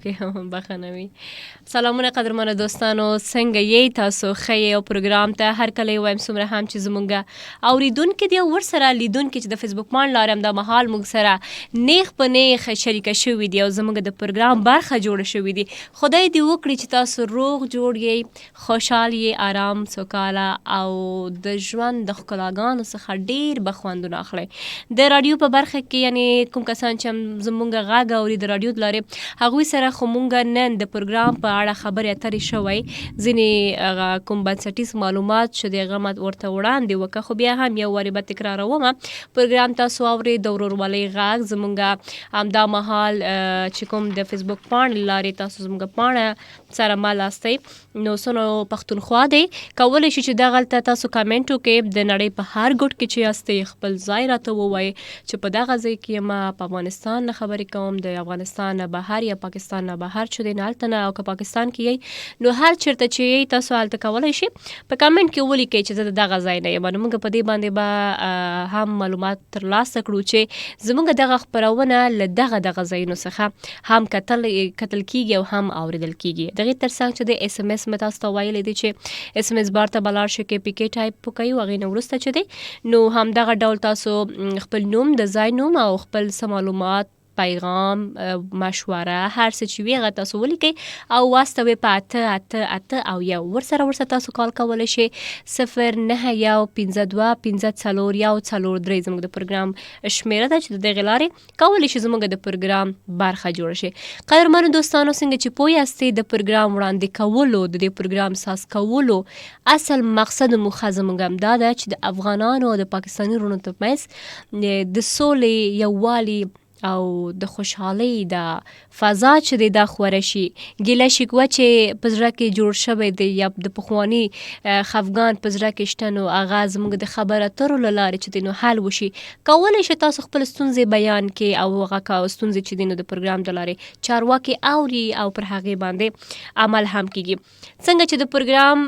کې هم بخښنه وي. سلامونه قدرمنو دوستانو، څنګه یې تاسو؟ ښه یې او پروګرام ته هر کله یې وایم څومره هم چې زمونږ اورېدونکي دي او ورسره لیدونکي چې د فیسبوک پاڼې لارې همدا مهال موږ سره نیغ په نیغ شریکه شوي دي او زموږ د پروګرام برخه جوړه شوي دي. خدای دې وکړي چې تاسو روغ جوړ یې، خوشحال یې، آرام، سوکاله او د ژوند د ښکلاګانو څخه ډېر به خوندونه اخلئ. د راډیو په برخه کې یعنی کوم کسان چې زمونږ غږ اوري د راډیو د لارې، هغوی سره خو مونږ نن د پروګرام په اړه خبرې اترې شوی. ځینې کوم بنسټیز معلومات چې د هغه ورته وړاندې وکړه، خو بیا هم یو وارې به تکراروم. پروګرام تاسو اورئ د ورورولۍ غږ زمونږ همدا مهال چې کوم د فیسبوک پاڼې لارې تاسو زمونږ پاڼه سره مل استئ، نو سنو پښتونخوا دی کولی شي چې دغلته تاسو کامنټ وکړئ. د نړۍ په هر ګوټ کې چې استئ خپل ځای راته ووایئ چې په دغه ځای کې یم، په افغانستان نه خبرې کوم، د افغانستان نه بهر یا پاکستان نه بهر چې دی نه هلته نه، او که پاکستان کې یی نو هر چېرته چې یی تاسو هلته کولی شي په کامنټ کې ولیکئ چې زه د دغه ځای نه یم. نو موږ په دې باندې به هم معلومات ترلاسه کړو چې زموږ دغه خپرونه له دغه ځایونو څخه هم کتل کیږي او هم اوریدل کیږي. دغې ترڅنګ چې د اس ام اس مې تاسو ته ویلی دی چې اس ام اس بار ته به لاړ شئ، کې پی کې ټایپ وکړئ، هغې نه وروسته چې دی نو همدغه ډول تاسو خپل نوم، د ځای نوم او خپل څه معلومات، پیغام، مشوره، هر څه چې وي هغه تاسو ولیکئ او واستوئ په 8881. ورسره تاسو کال کولی شئ 09152541443 زموږ د پروګرام شمیره ده چې د دغې لارې کولی شي زموږ د پروګرام برخه جوړه شي. قدرمنو دوستانو، څنګه چې پوه یاستئ د پروګرام وړاندې کولو، د دې پروګرام ساز کولو اصل مقصد موخه زموږ همدا ده چې د افغانانو او د پاکستاني وروڼو ترمنځ د سولې، یووالي او د خوشحالۍ د فضا چې دی دا خوره شي. ګیله شکوه چې په زړه کې جوړ شوی دی یا د پخواني خفګان په زړه کې شته، نو هغه زموږ د خبرو اترو له لارې چې دی نو حل وشي. کولی شئ تاسو خپل ستونزې بیان کړئ او هغه ستونزې چې دی نو د پروګرام د لارې چارواکي اوري او پر هغې باندې عمل هم کیږي. څنګه چې د پروګرام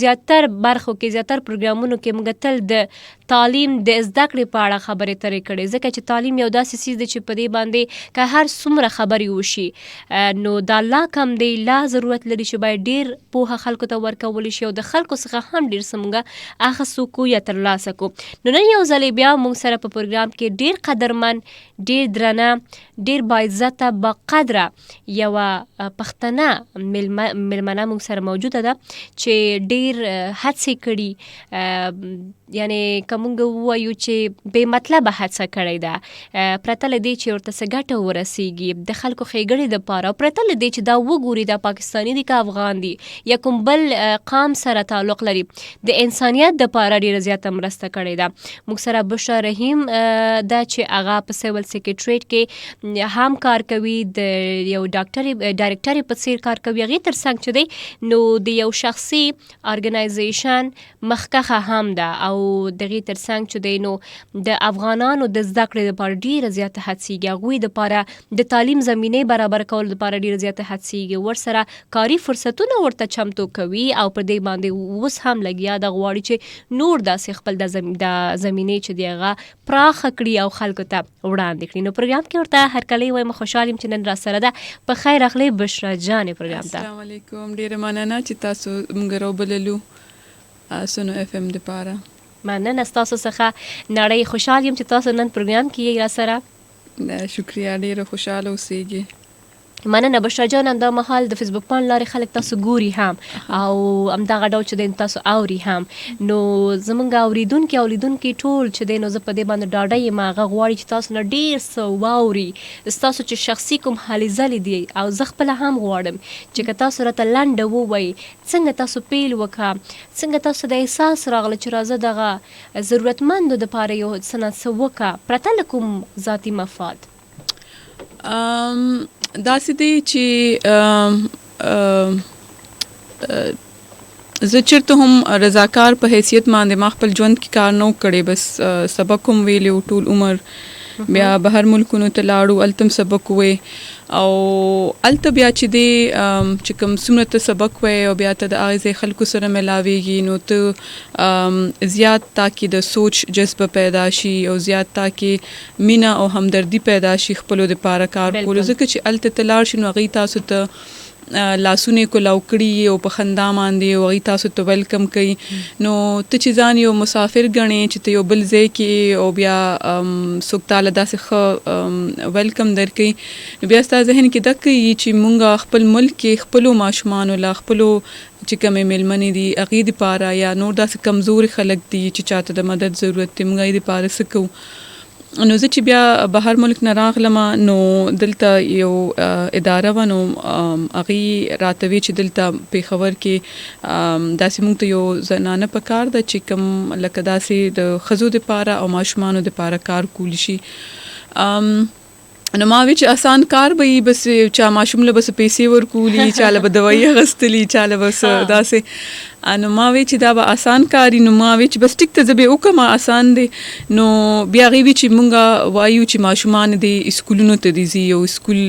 زیاتر برخو کې، زیاتر پروګرامونو کې موږ تل د تعلیم، د زده کړې په اړه خبرې اترې کړې، ځکه چې تعلیم یو داسې څیز دی چې په دې باندې که هر څومره خبرې وشي نو دا لا کم دی، لا ضرورت لري چې باید ډیر پوهه خلکو ته ورکولی شي او د خلکو څخه هم ډیر څه موږ اخیستو کو یا ترلاسه کو. نو نن یو ځلې بیا موږ سره په پروګرام کې ډیر قدرمن، ډیر درنه، ډیر باعزته، باقدره یوه پښتنه میلمنه موږ سره موجوده ده چې ډیر هڅې کړي. یعنی که موږ ووایو چې بې مطلبه هڅه کړې ده، پرته له دې چې ورته څه ګټه ورسیږي د خلکو ښېګړې دپاره، پرته له دې چې دا وګوري دا پاکستاني دی که افغان دی یا کوم بل قام سره تعلق لري، د انسانیت دپاره ډېره زیاته مرسته کړې ده. موږ سره بشرا رحیم ده چې هغه په سیول سیکریټریټ کې هم کار کوي، د یو ډایرکټرې په څیر کار کوي. هغې ترڅنګ چې دی نو د یو شخصي ارګنایزیشن مخکښه هم ده او دغې ترڅنګ چې دی نو د افغانانو د زده کړې دپاره ډېره زیاته هڅېږي، هغوی دپاره د تعلیم زمینې برابر کولو دپاره ډېره زیاته هڅېږي، ورسره کاري فرصتونه ورته چمتو کوي او پر دې باندې اوس هم لګیا ده، غواړي چې نور داسې خپل د زمینې چې دی هغه پراخه کړي او خلکو ته وړاندې کړي. نو پروګرام کې ورته هرکلی وایم، خوشحال یم چې نن راسره ده. په خیر راغلی بشرا جانې پروګرام ته. السلام علیکم، ډېره مننه چې تاسو موږ راوبللو سنو اف ام دپاره. مننه ستاسو څخه نړۍ. خوشحال یم چې تاسو نن پروګرام کې یې راسره. شکریه، ډېره خوشحاله اوسېږي. مننه بشرا جان. همدا مهال د فیسبوک پاڼې لارې خلک تاسو ګوري هم او همدغه ډول چې دی تاسو اوري هم. نو زمونږ اوریدونکي او لیدونکي ټول چې دی نو زه په دې باندې ډاډه یم، هغه غواړي چې تاسو نه ډېر څه واوري، ستاسو چې شخصي کوم هلې ځلې دي. او زه خپله هم غواړم چې که تاسو راته لنډه ووایي څنګه تاسو پیل وکړه، څنګه تاسو د احساس راغله چې راځه دغه ضرورتمندو دپاره یو څه نه څه وکړه پرته له کوم ذاتي مفاد. داسې دی چې زه چېرته هم رضاکار په حیثیت باندې ما خپل ژوند کې کار نه کړی، بس سبق هم ویلی ټول عمر بیا بهر ملکونو ته لاړو التم سبق وې او الته بیا چې دی چې کوم څومره ته سبق وې او بیا ته د هغې ځای خلکو سره ملاویږي نو ته زیات تاکې د سوچ جذبه پیدا شي او زیات تاکې مینه او همدردي پیدا شي خپلو دپاره کار کولو ځکه چې الته ته لاړ شي نو هغوی تاسو ته لاسونه کولاو کړي او په خندا باندې او هغوی تاسو ته ویلکم کوي نو ته چې ځان یو مسافر ګڼې چې ته یو بل ځای کې او بیا څوک تاله داسې ښه ویلکم درکوي نو بیا ستا ذهن کې دک کوي چې مونږ خپل ملک کې خپلو ماشومانو له خپلو چې کومې میلمنې دي هغې دپاره یا نور داسې کمزوري خلک دي چې چاته د مدد ضرورت دی مونږ هغې دپاره څه کوو نو زه چې بیا بهر ملک نه راغلم نو دلته یو اداره وه نو هغې راته وی چې دلته پېښور کې داسې موږ ته یو زنانه پکار ده چې کوم لکه داسې د ښځو دپاره او ماشومانو دپاره کار کولی شي نو ما وی چې آسان کار به وي بس چا ماشوم له بس پیسې ورکولي چا له به دوایي اخیستلي چا له بس داسې نو ما وی چې دا به آسان کاري نو ما وی چې بس ټیک ته زه به وکړم آسان دی نو بیا هغې وی چې مونږ وایو چې ماشومان دې اسکولونو ته دې ځي یو اسکول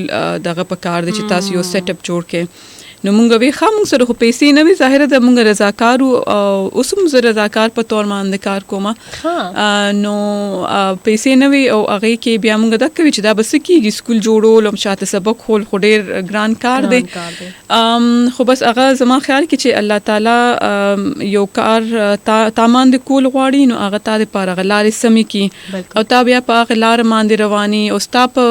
دغه پکار دی چې تاسو یو سیټ اپ جوړ کړئ نو مونږ وی مونږ سره خو پیسې نه وي ظاهره ده مونږ رضاکار اوس هم زه رضاکار په طور باندې کار کوم نو پیسې نه وي او هغې کې بیا مونږ دک کوي چې دا به څه کېږي اسکول جوړول او شاته سبق خول خو ډېر ګران کار دی خو بس هغه زما خیال کې چې الله تعالی یو کار تا باندې کول غواړي نو هغه تا دپاره هغه لارې سمې کړي او تا بیا په هغه لاره باندې رواني او ستا په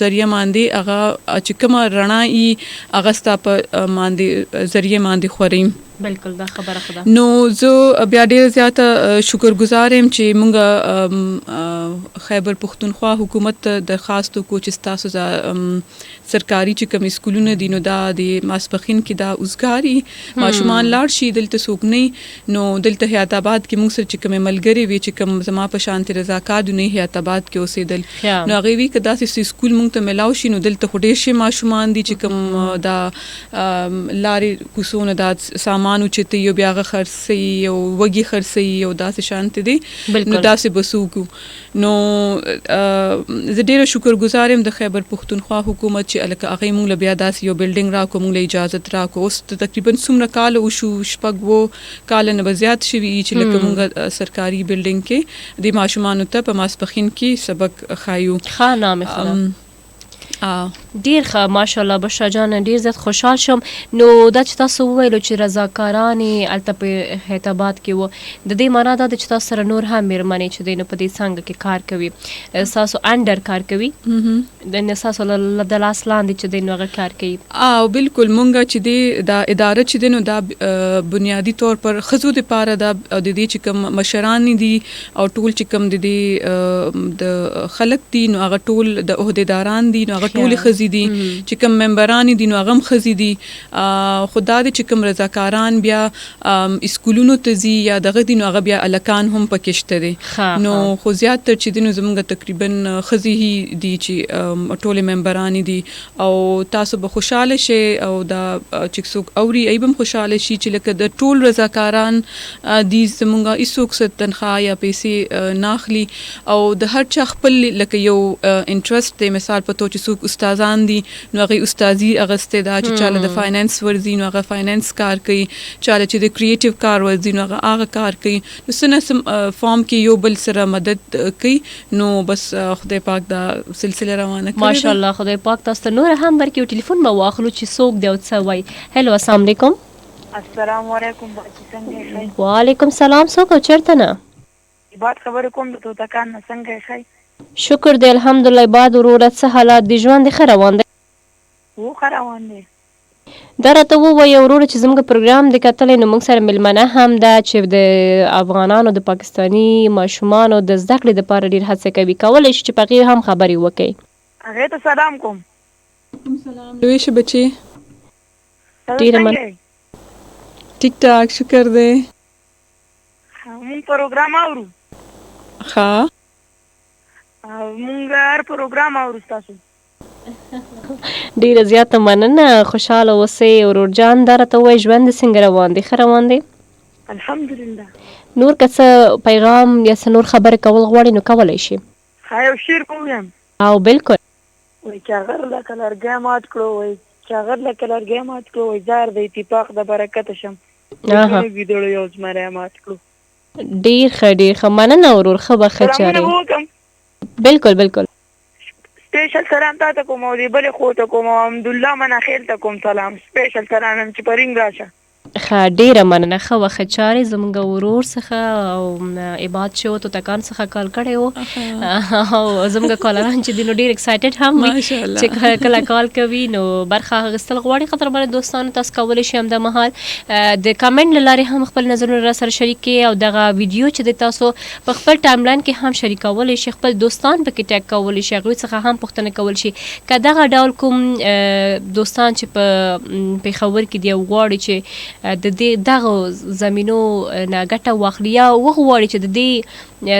ذریعه باندې هغه چې کومه رڼا یي هغه په باندې ذریعه باندې خوریم بالکل دا خبره خدا نو زه بیا ډېر زیاته شکرګزار یم چې مونږ خیبر پښتونخوا حکومت ته درخواست وکړو چې ستاسو سرکاري چې کوم اسکولونه دي نو دا د ماسپښین کې دا اوزګاري ماشومان لاړ شي دلته څوک نه نو دلته حیات آباد کې مونږ سره چې کومې ملګرې وي چې کوم زما په شانتې رضاکار دي نو حیات آباد کې اوسېدل نو هغې وي که داسې سکول مونږ ته میلاو شي نو دلته خو ډېر ښه ماشومان دي چې کوم دا لارې کوڅو نه دا سامان چې یو بیا هغه خرڅوي یو وږي خرڅوي یو داسې شانتې دی نو داسې به څه وکړو نو زه ډېره شکرګزار یم د خیبر پښتونخوا حکومت چې هلکه هغې مونږ له بیا داسې یو بلډینګ راکړو مونږ له اجازت راکړو اوس تقریبا څومره کاله وشو 6 کاله نه به زیات شوي چې لکه مونږ سرکاري بلډینګ کې د ماشومانو ته په ماسپښین کې سبق ښایو ښه نام ډیر ښه ماشاءالله بشرا جان ډیر زیات خوشحال شم نو دا چې تاسو وویلو چې رضاکاران هلته په حیات آباد کې وو د دې معنا دا ده چې تاسو سره نور هم مېرمنې چې دی نو په دې څانګه کې کار کوي ستاسو انډر کار کوي د ستاسو د لاس لاندې چې دی نو هغه کار کوي او بالکل مونږ چې دی دا اداره چې دی نو دا بنیادی طور پر ښځو دپاره دا د دې چې کوم مشران دي او ټول چې کوم د دې د خلک دي نو هغه ټول د عهدیداران دي نو هغه ټول ښځې دي چې کوم ممبران دي نو هغه هم ښځې دي خو دا دی چې کوم رضاکاران بیا اسکولونو ته ځي یا دغه دي نو هغه بیا هلکان هم پکې شته دی نو خو زیات تر چې دی نو زموږ تقریبا ښځې دي چې ټولې ممبرانې دي او تاسو به خوشحاله شئ او دا چې څوک اوري ای به هم خوشحاله شي چې لکه د ټول رضاکاران دي زموږ هېڅوک څه تنخواه یا پیسې نه اخلي او د هر چا خپل لکه یو انټرسټ دی مثال په تو چې څوک استادان دي نو هغې استادي اخیستې ده چې چاله د فاینانس ورځي نو هغه فاینانس کار کوي چاله چې د کریټیو کار ورځي نو هغه کار کوي نو څه نه څه فارم کې یو بل سره مدد کوي نو بس خدای پاک دا سلسله روانه کړې ماشاءالله خدای پاک تاسو ته نور هم ورکړي ټلیفون به واخلو چې څوک دی او څه وایي هلو السلام علیکم السلام علیکم باچی څنګه یې وعلیکم سلام څوک او چېرته نه باد خبرې کوم د توتکان نه څنګه یې شکر دی الحمدلله باد وروره څه حالات دی ژوند دې ښه روان دی ښه روان دی دا راته ووایه وروره چې زموږ پروګرام دې کتلی نو موږ سره میلمنه هم ده چې د افغانانو د پاکستاني ماشومانو د زده کړې دپاره ډېر هڅه کوي کولی شي چې په هغې هم خبرې وکړئ هغې ته سلام کوم سلام لوی شه بچې ډېره مننه ټیک ټاک شکر دی مونږ پروګرام اورو ښه مونږ هر پروګرام اورو ستاسو ډېره زیاته مننه خوشحاله اوسئ ورور جان دا راته ووایه ژوند دې څنګه روان دی ښه روان دی الحمدلله نور که څه پیغام یا څه نور خبرې کول غواړي نو کولی شي یو شعر کوم او بالکل وای چې غر لکه لرګی مات کړو وای چې غر لکه لرګی مات کړو وای زار د اتفاق د برکته شم ګیدړو یو زمری مات کړو. ډیر ښه مننه ورور ښه به ښه چارې بالکل سپیشل سلام تا ته کوم او دی بلې خو ته کوم او حمدالله مناخیل ته کوم سلام سپیشل سلام چې په رینګ راشه. ښه ډیره مننه ښه وه ښه چارې زموږ ورور څخه او عباد شو توتکان څخه کال کړی و او زموږ کالران چې دي نو ډېر اکسایټډ هم وي چې کله کال کوي نو برخه اخیستل غواړي. قدرمنو دوستانو تاسو کولی شئ همدا مهال د کمنټ له لارې هم خپل نظرونه را سره شریک کړئ او دغه ویډیو چې د تاسو په خپل ټایملاین کې هم شریکولی شئ خپل دوستان پکې ټیګ کولی شئ هغوی څخه هم پوښتنه کول شي که دغه ډول کوم دوستان چې په پېښور کې دي او غواړي چې د دې دغه زمینو نه ګټه واخلي یا وغواړي چې د دې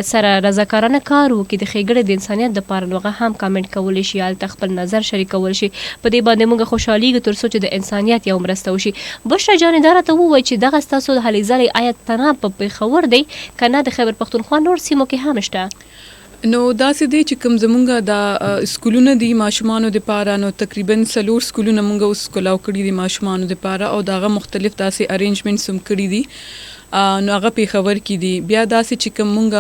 سره رضاکارانه کار وکړي د ښېګړې د انسانیت دپاره نو هغه هم کامنټ کولی شي هلته خپل نظر شریکولی شي په دې باندې موږ خوشحالیږو تر څو چې د انسانیت یو مرسته وشي. بشرا جانې دا راته ووایي چې دغه ستاسو هلې ځلې آیا تنها په پېښور دی که نه د خیبر پښتونخوا نور سیمو کې هم شته؟ نو داسې دی چې کوم زمونږ د سکولونه دي ماشومانو دپاره نو تقریبا 4 سکولونه مونږ اوس کولاو کړي دي ماشومانو دپاره او دغه مختلف داسې ارینجمنټس هم کړي دي نو هغه پېښور کې دي. بیا داسې چې کوم مونږ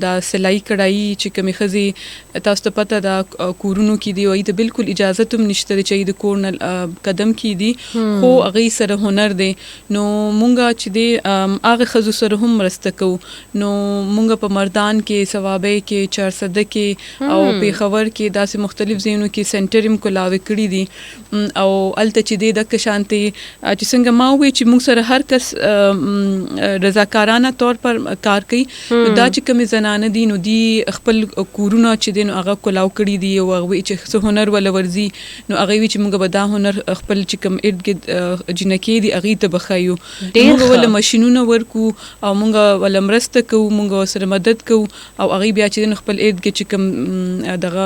د سلایي کړایي چې کومې ښځې تاسو ته پته ده کورونو کې دي او هغوی ته بالکل اجازت هم نشته دی چې هغوی د کور نه قدم کېږدي خو هغوی سره هنر دی نو مونږ چې دی هغه ښځو سره هم مرسته کوو. نو مونږ په مردان کې ثوابۍ کې چارسده کې او پېښور کې داسې مختلف ځایونو کې سنټر هم کولاوې کړي دي او هلته چې دی دغه شانتې چې څنګه ما ووایي چې مونږ سره هر کس رضاکارانه طور پر کار کوي نو دا چې کومې زنانه دي نو دی خپل کورونه چې دی نو هغه کولاو کړي دي او هغه چې څه هنر ولا ورزي نو هغه وی چې موږ به دا هنر خپل چې کوم ارد ګرد جنکې دي هغه ته بخایو موږ ول ماشينونه ورکو او موږ ول مرسته کوو موږ سره مدد کوو او هغه بیا چې خپل ارد ګرد چې کوم دغه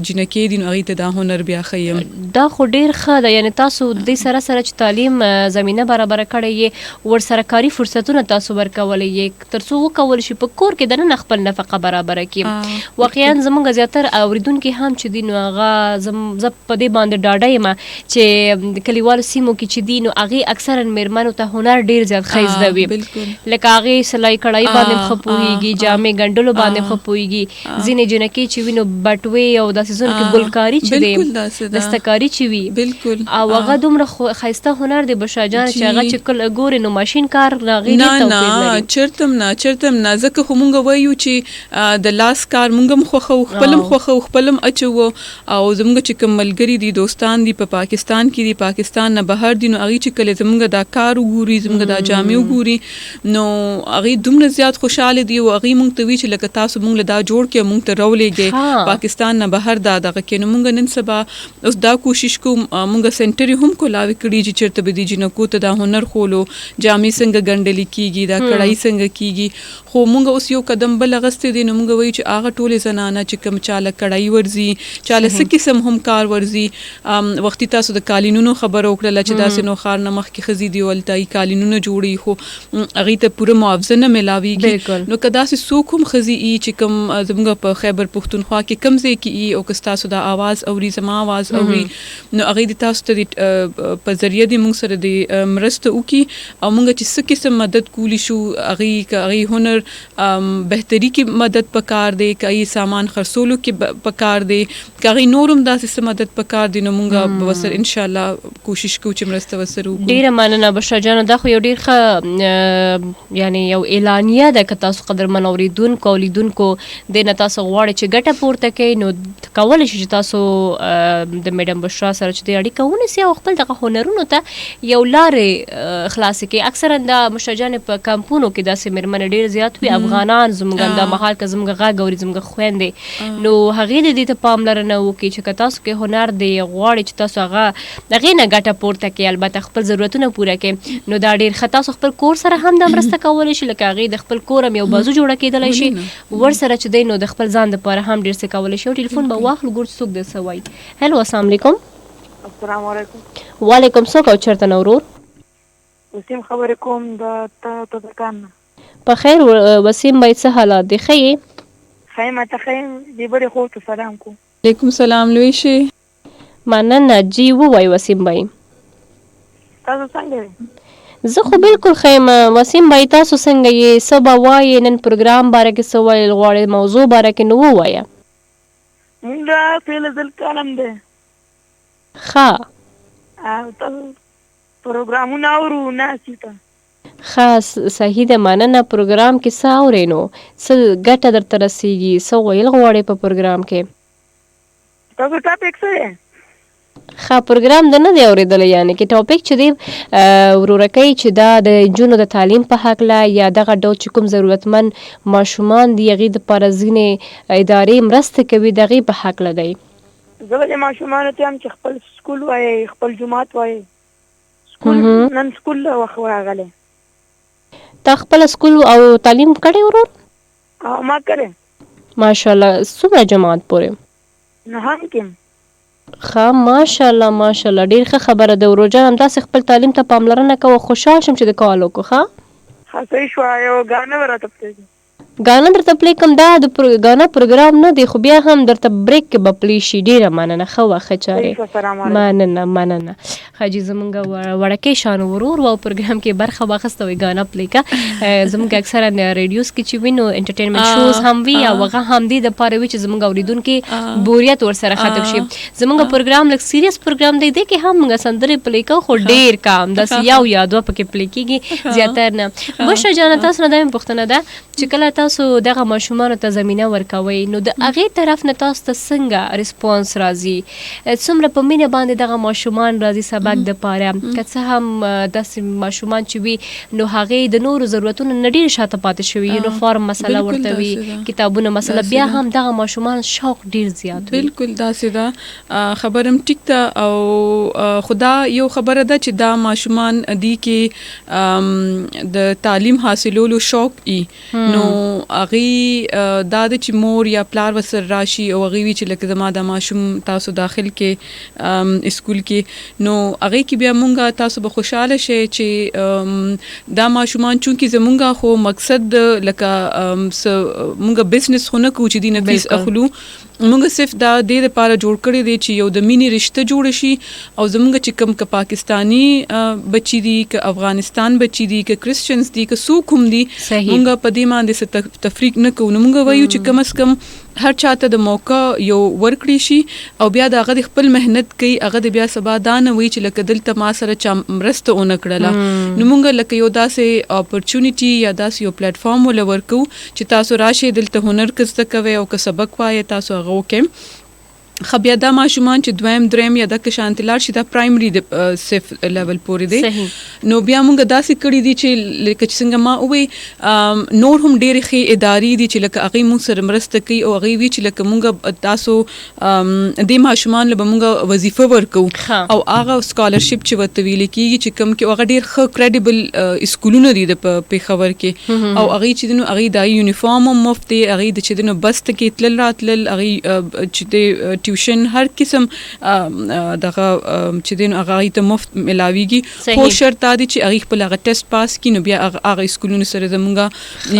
جنکې دي نو هغه ته دا هنر بیا خیم. دا خو ډیر ښه ده یعنی تاسو د سره سره چې تعلیم زمينه برابر کړی ور سره کاری فرصتونه تاسو ورکولې ترڅو وکول شي په کور کې د نن خپل نفقه برابر کړي. واقعا زمونږ زیاتره اوریدونکو هم چې دین هغه زم په دې باندې ډاډه یم چې کلیوالو سیمو کې چې دین هغه اکثرا میرمنو ته هنر ډیر زیات خیزده وي لکه هغه سلای کړای باندې خپويږي جامې ګنډلو باندې خپويږي ځینې جنکې چې وینو بټوي او د سيزون کې ګلکاری چې دی دستکاری چې وي بالکل او هغه دومره خیزته هنر دی بشاجان چې هغه چې کل ګوري نو ماشين کار راغی نه چرتم نه ځکه خو مونږ وایو چې د لاس کار مونږ هم خوښو خپلم اچو او زمونږ چې کوم ملګری دي دوستان دي په پاکستان کې دي پاکستان نه بهر دي نو هغه چې کله زمونږ دا کار وګوري زمونږ دا جامې وګوري نو هغه دومره زیات خوشاله دي او هغه مونږ ته وی چې لکه تاسو مونږ له دا جوړ کې مونږ ته راولېږي پاکستان نه بهر دغه کې نو مونږ نن سبا اوس دا کوشش کوم مونږ سنټر هم کولاوي کړی چې چرته به دي جنکو ته دا هنر خولو جامې څنګه ګنډل کیږي دا کړای څنګه کیږي خو مونږ اوس یو قدم بل غستې دي نو مونږ وایو چې هغه ټولې زنانه چې کوم چاله کړای ورزي چاله څه قسم هم کار ورزي وختي تاسو د قالینونو خبر وکړه چې داسې نو خار نمخ کې خزي دی ولتای قالینونو جوړي خو هغه ته پوره معاوضه نه ملاويږي نو کدا سه سوق هم خزي چې کوم زموږ په خیبر پښتونخوا کې کم ځای کې او کستاسو د आवाज اوري زما आवाज اوري نو هغه د تاسو ته په ذریعہ د موږ سره د مرسته وکي او موږ چې څه قسم مدد کولی شو هغه هنر بهتري کې مدد پکار دی کای سامان خرڅولو کې پکار دی کای نورم داسې مدد پکار دی نو موږ به وسر ان شاء الله کوشش کوو چې مرسته وسرو. ډیره مننه بشرا جان دا خو یو ډیر ښه یعنی یو اعلانیه ده که تاسو قدر منوریدونکو اولیدونکو د نتاسو غواړي چې ګټه پورته کوي نو کولای شي چې تاسو د میډم بشرا سره چې د اړیکه ونیسئ او خپل دغه هنرونو ته یو لارې خلاص کړي. اکثرا د مشجان په کمپونو کې داسې میرمن ډیر زیات وي افغانان زموږ د محل کې زموږ غاګ اوري زموږ خويندې نو هغه د دې ته پاملرنه وکړي چې تاسو کې هنر دی غواړي چې تاسو هغه دغه نه ګټه پورته کړئ البته خپل ضرورتونه پوره کړئ نو دا ډیر ښه تاسو خپل کور سره هم د مرسته کولای شي لکه هغه د خپل کورم یو بازو جوړه کېدلای شي ور سره چې دی نو د خپل ځان لپاره هم ډیر څه کولای شي. ټلیفون به واخلو ګور څوک د سوای. هلو السلام علیکم. السلام علیکم. وعلیکم السلام او چرته نورور وسیم خبرې کوم د توتکان په خیر وسیم باید څه حالات دي خې خیمه ته خیم دې بڑې خور ته سلام کو. علیکم سلام لوی شي. مننه جی ووایي وسیم بای. تاسو څنګه یې؟ زه خو بالکل خیم وسیم بای، تاسو څنګه یې؟ څه به وایې نن پروګرام باره کې څه ویل غواړې، موضوع باره کې نو ووایه. مونږ دا فعل ذل کلم دی. ښه تاسو پروګرامونه اورو ناستې ته؟ ښه صحیح ده، مننه. پروګرام کې څه اورې نو څه ګټه درته رسیږي، څه ویل غواړې په پروګرام کې؟ تاسو ټاپک څه دی؟ ښه پروګرام د نه دی اورېدلی، یعنې کې ټاپک چې دی ورور کوي چې دا د نجونو د تعلیم په هکله یا دغه ډول چې کوم ضرورتمند ماشومان دي هغې دپاره ځینې ادارې مرسته کوي د هغې په هکله دی. زه به د ماشومانو ته هم چې خپل سکول وایي، خپل جومات وایي. سکول نن سکول له وخت راغلی. تا خپله سکول او تعلیم کړی ورور؟ ما کړی. ماشاءالله. څومره جماعت پورې؟ نهم کې. ښه ماشاءالله ماشاءالله، ډېر ښه خبره ده. ورور جان همداسې خپل تعلیم ته پاملرنه کوه. خوشحال شم چې د کال وکړو. ښه صحیح شوه. یو ګانا به راته پرېږدي. ګانا درته پلی کوم، دا د ګانا پروګرام نه دی خو بیا هم درته بریک کې به پلی شي. ډېره مننه، ښه وه، ښه چارې. مننه مننه. حاجي زمونږ وړکۍ شانو ورور و پروګرام کې برخه واخیسته، وایي ګانا پلی کا. زمونږ اکثرا ریډیوز کې چې وینو انټرټینمنټ شوز هم وي او هغه همدې دپاره وي چې زمونږ اورېدونکي بوریت ورسره ختم شي. زمونږ پروګرام لږ سیریس پروګرام دی، دې کې هم موږ سندرې پلی کوو خو ډېر کم، داسې یو یا دوه پکې پلی کېږي، زیاتر نه. بشره جانه تاسو نه دا مې پوښتنه ده چې کله تاسو دغه ماشومانو ته زمینه ورکوئ نو د هغې طرف نه تاسو ته څنګه ریسپانس راځي؟ څومره په مینه باندې دغه ماشومان راځي سبق دپاره؟ که څه هم داسې ماشومان چې وي نو هغې د نورو ضرورتونو نه ډېر شاته پاتې شوي، یونیفارم مسله ورته وي، کتابونه مسله، بیا هم دغه ماشومان شوق ډېر زیات وي. بالکل داسې ده، خبرم ټیک ده. او خدا یو خبره ده چې دا ماشومان دي کې د تعلیم حاصلولو شوق ای نو هغې دا ده چې مور یا پلار ورسره راشي او هغې وي چې لکه زما دا ماشوم تاسو داخل کې اسکول کې، نو هغې کې بیا مونږ تاسو به خوشحاله شئ چې دا ماشومان چونکې زمونږ خو مقصد لکه مونږ بزنس خو نه کوو چې دې نه فیس اخلو، مونږ صرف دا دې دپاره جوړ کړی دی چې یو د مینې رشته جوړه شي. او زمونږ چې کوم که پاکستانی بچي دي، که افغانستان بچي دي، که کرسچنز دي، که څوک هم دي، مونږ په دې باندې څه تفریق نه کوو. نو مونږ وایو چې کم از کم هر چاته د موقع یو ورکړی شي او بیا د هغه د خپل محنت کوي، هغه د بیا سبا دا نه وایي چې لکه دلته ما سره چا مرسته ونه کړله. نو مونږ لکه یو داسې اپورچونیټي یا داسې یو پلیټفارم وله ورکو چې تاسو راشئ دلته هنر که زده کوئ او که سبق وایې تاسو هغه وکړئ. خو بیا دا ماشومان چې دویم دریم یا دغه شانتې لاړ شي دا پرایمري د صرف لیول پورې دی. نو بیا مونږ داسې کړي دي چې لکه چې څنګه ما ووایي نور هم ډېرې ښې ادارې دي چې لکه هغې مونږ سره مرسته کوي او هغې وي چې لکه مونږ تاسو دې ماشومان له به مونږ وظیفه ورکوو او هغه سکالرشپ چې ورته ویلې کېږي چې کوم کې هغه ډېر ښه کریډیبل اسکولونه دي د پېښور کې او هغې چې دی نو هغې دا یونیفارم هم مفت دی، هغې د چې دی نو بس ته کې تلل راتلل، هغې چې دی ټیوشن هر قسم دغه چې دی نو هغه ته مفت ملاویږي. خو شرط دا دی چې هغې خپل هغه ټیسټ پاس کړي. نو بیا هغه اسکولونو سره زمونږ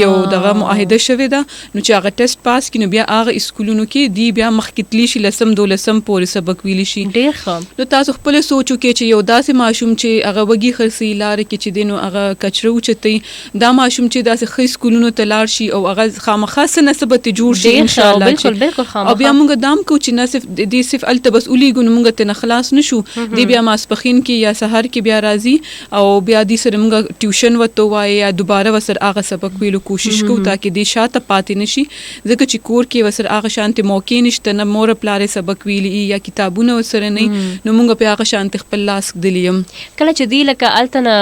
یو دغه معاهده شوې ده، نو چې هغه ټیسټ پاس کړي نو بیا هغه اسکولونو کې دی بیا مخکې تللی شي 10-12 پورې سبق ویلی شي. ډېر ښه. نو تاسو خپله سوچ وکړئ چې یو داسې ماشوم چې هغه وږي خرڅوي لارې کې چې دی نو هغه کچره اوچتوي، دا ماشوم چې داسې ښه اسکولونو ته لاړ شي او هغه خامخا څه نه څه به ترې جوړ شي انشاءالله. او بیا مونږ دا هم کوو چې نه صرف هلته بس ولیږو نو مونږ ترې نه خلاص نه شو، دی بیا ماسپښین کې یا سهار کې بیا راځي او بیا دې سره مونږ ټیوشن ورته ووایو یا دوباره ورسره هغه سبق ویلو کوشش کوو تاکې دې شاته پاتې نه شي، ځکه چې کور کې ورسره هغه شانتې موقع نشته، نه مور پلار یې سبق ویلي یا کتابونه ورسره نه نو مونږ په هغه شانتې خپل لاس ږدلی یم. کله چې دی لکه هلته نه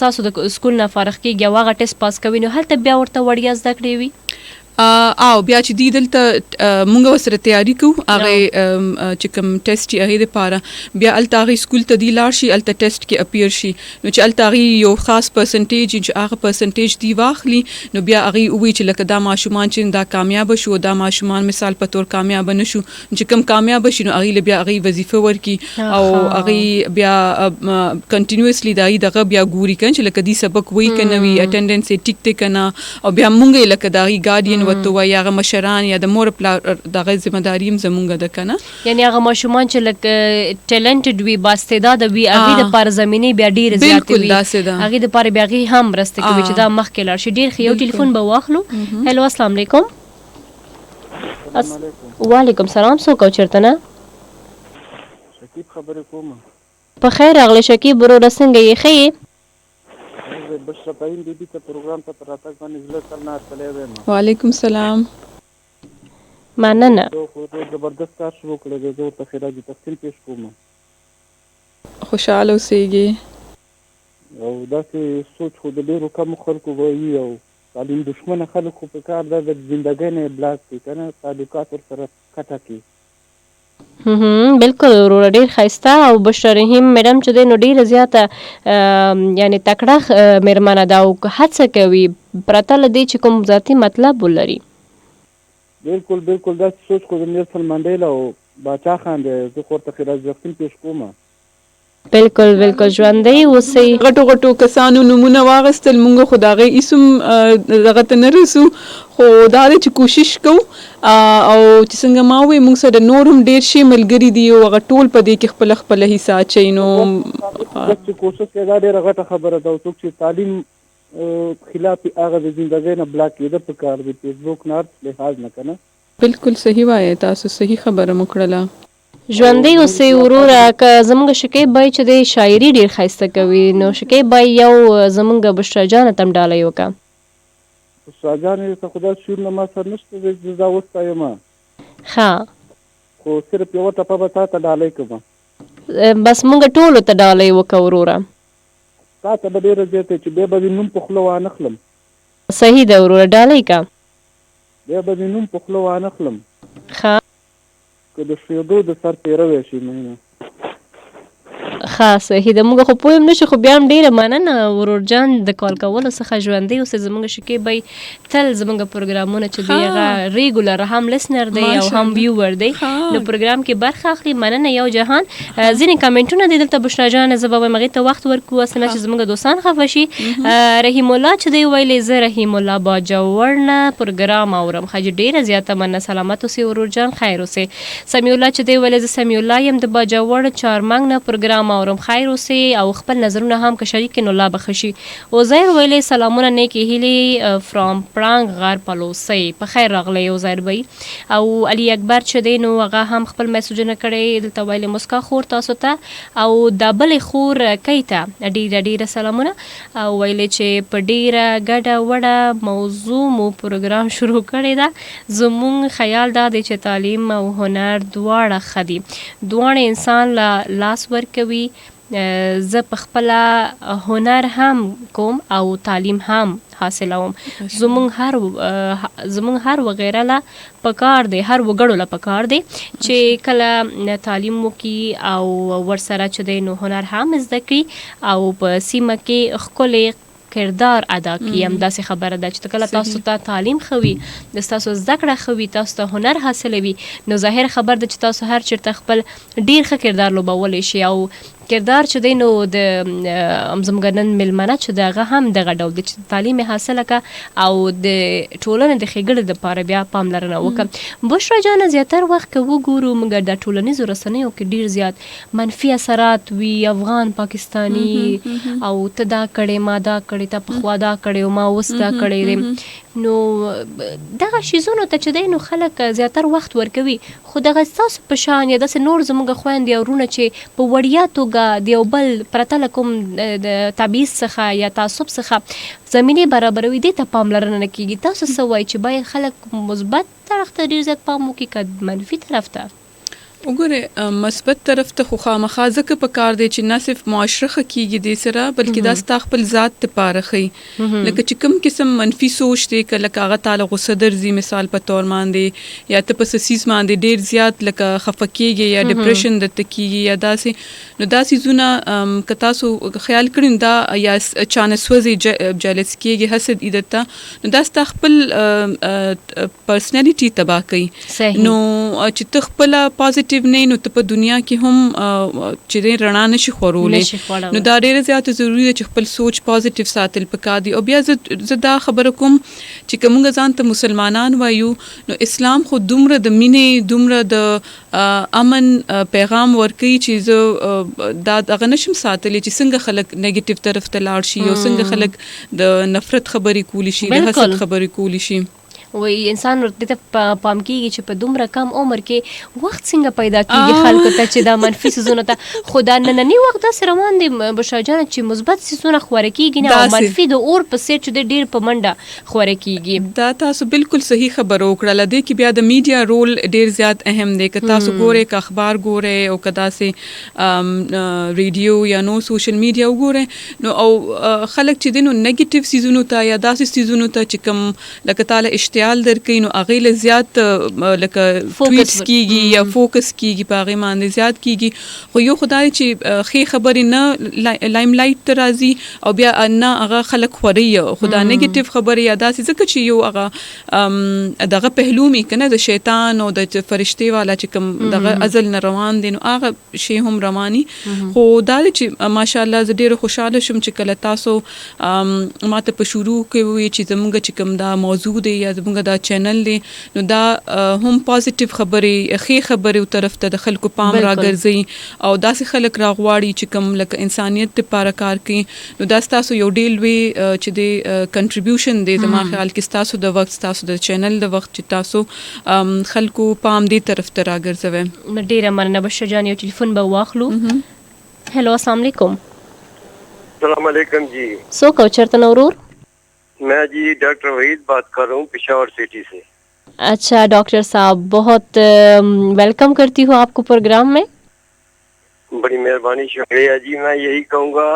ستاسو د سکول نه فارغ کېږي او هغه ټیسټ پاس کوي نو هلته بیا ورته وړیا زده کړې وي او بیا چې دی دلته مونږ ورسره تیاری کوو هغه چې کوم ټیسټ یې هغې دپاره بیا هلته هغې سکول ته دی لاړ شي، هلته ټیسټ کې اپیر شي، نو چې هلته هغې یو خاص پرسنټیج چې هغه پرسنټیج دی واخلي نو بیا هغې ووایي چې لکه دا ماشومان چې دا کامیابه شو، دا ماشومان مثال په طور کامیابه نه شو، چې کوم کامیابه شي نو هغې له بیا هغې وظیفه ورکړي او هغې بیا کنټینیوسلی د هغې دغه بیا ګوري که چې لکه دی سبق وایي که نه وي، اټینډنس یې ټیک دی که نه، او بیا مونږ یې لکه د هغې ګارډین نو ته وایي هغه مشران یا د مور پلار دغه ذمہداري هم زمونږ ده کنه. یعنی هغه ماشومان چې لکه ټیلنټډ وي بااستعداد وي هغه د پاره زمینی بیا ډیر زیات وي هغه د پاره بیا هغه هم مرسته کوي چې دا مخکې لاړ شي. ډیر ښه یو ټلیفون به واخلو. هلو السلام علیکم. وعلیکم السلام. څوک او چېرته نه؟ شکیب خبرې کوم. په خیر راغلی شکیب وروره څنګه یې ښه یې؟ بشرا پاین بیبي ته پروګرام ته پر راتګ باندې زړه سره نه تللی ویم. وعلیکم السلام. مننه. خو زبردست کار شروع کړی دی. زه ورته خراج تحصیل پیش کوم. خوشحاله اوسېږي. او داسې سوچ خو د ډېرو کمو خلکو به وي او تعلیم دشمنه خلک خو په کار ده د زندګۍ نه یې بلاک کړي که نه تعلقات ورسره کټه کړي. بالکل وروره ډیر ښایسته او بشرا رحیم میډم چې دی نو ډیره زیاته یعنی تکړه میرمنه ده او هڅه کوي پرته له دې چې کوم ذاتي مطلب ولري. بالکل بالکل داسې سوچ خو د نیلسن منډیلا او باچا خان دی. زه خو ورته خراج تحصیل پیش کوم. بالکل بالکل ژوندی اوسئ. غټو غټو کسانو نمونه واغستل مونږ خو د هغې اسم دغه ته نه رسو خو دا دی چې کوشش کوو او چې څنګه ما ووایي مونږ سره نور هم ډېر شي ملګري دي او هغه ټول په دې کې خپله خپله حصه اچوي. نو چې کوشش کوي دا ډېره غټه خبره ده. او څوک چې تعلیم خلاف هغه د زندګۍ نه بلاک کېده په کار دی فیسبوک نه هر لحاظ نه که نه. بالکل صحیح وایې تاسو صحیح خبره مو کړله. ژوندی اوسئ وروره. که زموږ شکیب بای چې دی شاعري ډېر ښایسته کوي نو شکیب بای یو زموږ بشرا جانه ته هم ډالۍ وکړه. بشرا جانې ته خو دا شعرونه ما سره نشته دی چې دا وستایم خو صرف یوه ټپه به تا ته ډالۍ کړم. بس موږ ټولو ته ډالۍ وکړه وروره. تا ته به ډېره زیاته چې بیا به دې نوم په خوله وانه خلم. صحیح ده وروره ډالۍ کړه. بیا به دې نوم په خوله وانه خلم که د شیدو د سر پیروی شي مینه. صحیح ده. موږ خو پوه هم نشو خو بیا هم ډېره مننه ورور جان د کال کولو څخه. ژوندی اوسئ. زموږ شکیب بی تل زموږ پروګرامونه چې دی هغه ریګولر هم لسنر دی او هم ویور دی نو پروګرام کې برخه اخلي. مننه یو جهان. ځینې کمنټونه دي دلته بشرا جان زه به وایم هغې ته وخت ورکړو اسنه چې زموږ دوستان خفه شي. رحیم الله چې دی ویلی زه رحیم الله باجوړ نه پروګرام اورم. ښه ډېره زیاته مننه. سلامت اوسئ ورور جان خیر اوسئ. سمیع الله چې دی ویلی زه سمیع الله یم د باجوړ چارمنګ نه پروګرام اورم. خیر اوسئ او خپل نظرونه هم که شریک نو لا به ښه شي. عزیر ویلی سلامونه نیکې هیلې فرام پړانګ غار پلوسی. په خیر راغلی عزیر بی. او علي اکبر چې دی نو هغه هم خپل میسجونه کړی دلته ویلی مسکا خور تاسو ته او دا بلې خور کۍ ته ډېره ډېره سلامونه او ویلی چې په ډېره ګډه وډه موضوع مو پروګرام شروع کړی ده. زموږ خیال دا دی چې تعلیم او هنر دواړه ښه دي. دواړه انسان له لاس ورکوي. زه په خپله هنر هم کوم او تعلیم هم حاصلوم. زموږ هر وغیره له پکار دی هر وګړو له پکار دی چې کله تعلیم وکړي او ورسره چې دی نو هنر هم زده کړي او په سیمه کې ښکلی کردار ادا کړي. همداسې خبره ده چې کله تاسو ته تعلیم ښه وي د ستاسو زده کړه ښه وي تاسو ته هنر حاصلوي نو ظاهر خبر ده چې تاسو هر چېرته خپل ډېر ښه کردار لوبولی شي. او کردار چې دی نو د زموږ نن میلمنه چې د هغه هم دغه ډول دی چې تعلیم یې حاصله کړه او د ټولنې د ښېګړې دپاره بیا پاملرنه وکړه. بشرا جانه زیاتر وخت که وګورو موږ د ټولنیزو رسنیو کې ډېر زیات منفي اثرات وي افغان پاکستاني او ته دا کړې ما دا کړې ته پخوا دا کړې او ما اوس دا کړې دی. نو دغه شیزونو ته چې دی نو خلک زیاتر وخت ورکوي خو دغه ستاسو په شان یا داسې نور زموږ خویندې او وروڼه چې په وړیا توګه د یو بل پرته له کوم د تبعیض څخه یا تعصب څخه زمینې برابروي دې ته پاملرنه نه کېږي. تاسو څه وایي چې باید خلک مثبت طرف ته ډېر زیات پام وکړي که منفي طرف ته؟ وګوره مثبت طرف ته خو خامخا ځکه په کار دی چې نه صرف معاشره ښه کېږي دې سره بلکې دا ستا خپل ذات دپاره ښیي. لکه چې کوم قسم منفي سوچ دی که لکه هغه تاله غصه درځي مثال په طور باندې یا ته په څه څیز باندې ډېر زیات لکه خفه کېږي یا ډپریشن درته کېږي یا داسې نو دا څیزونه که تاسو خیال کړي دا یا چانه سوځي جالس کېږي حسد ای درته نو دا ستا خپل پرسنالټي تباه کوي. نو چې ته خپله پازیټیو پوزټیو نه نو ته په دنیا کې هم چې رڼا نشي خورولې نو دا ډیره زیاته ضروری ده چې خپل سوچ پوزټیو ساتل پکار دي. او بیا زه دا خبره کوم چې کومه ځان ته مسلمانان وایو نو اسلام خو دومره د مینې دومره د امن پیغام ورکوي چې زه دا دغه نشم ساتلی چې څنګه خلک نیگیټیو طرف ته لاړ شي او څنګه خلک د نفرت خبرې کولی شي د حسد خبرې کولی شي. وای انسان ورته پام کیږي چې په دومره کم عمر کې وخت څنګه پیدا کیږي خلکو ته چې دا منفي سيزونه ته خدا نننی وخت سره روان دي بشاجان چې مثبت سيزونه خوره کیږي نه او منفي د اور په سیټ چې ډیر په منډه خوره کیږي. دا تاسو بالکل صحیح خبر وکړه لدې کې بیا د میډیا رول ډیر زیات اهم دی که تاسو ګورئ که اخبار ګورئ او که داسې ریډیو یا نو سوشل میډیا وګورئ نو او خلک چې دینو نیگیټیو سيزونو ته یا داسې سيزونو ته چې کوم لکه تعالی اشتیاق درکې نو هغه له زیات لکه ټویټس کیږي یا فوکس کیږي په هغه باندې زیات کیږي. خو یو خدای چې خې خبرې نه لایم لایټ ته راځي او بیا نه هغه خلک خوري خدا نیگیټیو خبرې یا داسې ځکه چې یو هغه دغه پهلو می کنه د شیطان او د فرشتي والا چې کوم دغه ازل نه روان دي نو هغه شی هم رواني. خو دا چې ماشاءالله زه ډیره خوشاله شم چې کله تاسو ماته په شروع کې وی چې زمونږ چې کوم دا موضوع دی یا زمونږ دا چینل دی نو دا هم پوزټیو خبرې خې خبرې طرف ته د خلکو پام راګرځي او داسې خلک راغواړي چې کوم لکه انسانیت لپاره کار کوي نو دا تاسو یو ډیل وی چې د کنټریبیوشن دی زما خیال کې تاسو د وخت تاسو د چینل د وخت چې تاسو خلکو پام دی طرف ته راګرځوي. ډیره مننه بشر جان یو ټلیفون به واخلو. هلو السلام علیکم. السلام علیکم جی. سو کو چرته نورور मैं जी डॉक्टर वहीद बात कर रहा हूँ पेशावर सिटी से. अच्छा डॉक्टर साहब बहुत वेलकम करती हूँ आपको प्रोग्राम में. बड़ी मेहरबानी शुक्रिया जी. मैं यही कहूँगा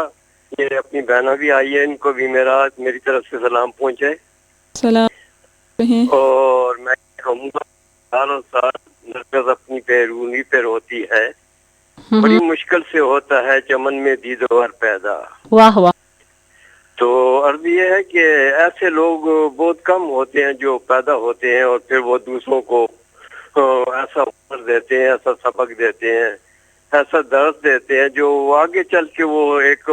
ये अपनी बहना भी आई है इनको भी मेरी तरफ से सलाम पहुँचे. सलाम. और मैं कहूँगा सालों साल नर्स अपनी पैरूनी पे रोती है बड़ी मुश्किल से होता है चमन में दीदार पैदा. वाह वाह. तो अर्ज ये है कि ऐसे लोग बहुत कम होते हैं जो पैदा होते हैं और फिर वो दूसरों को ऐसा हुनर देते हैं ऐसा सबक देते हैं ऐसा दर्द देते हैं जो आगे चल के वो एक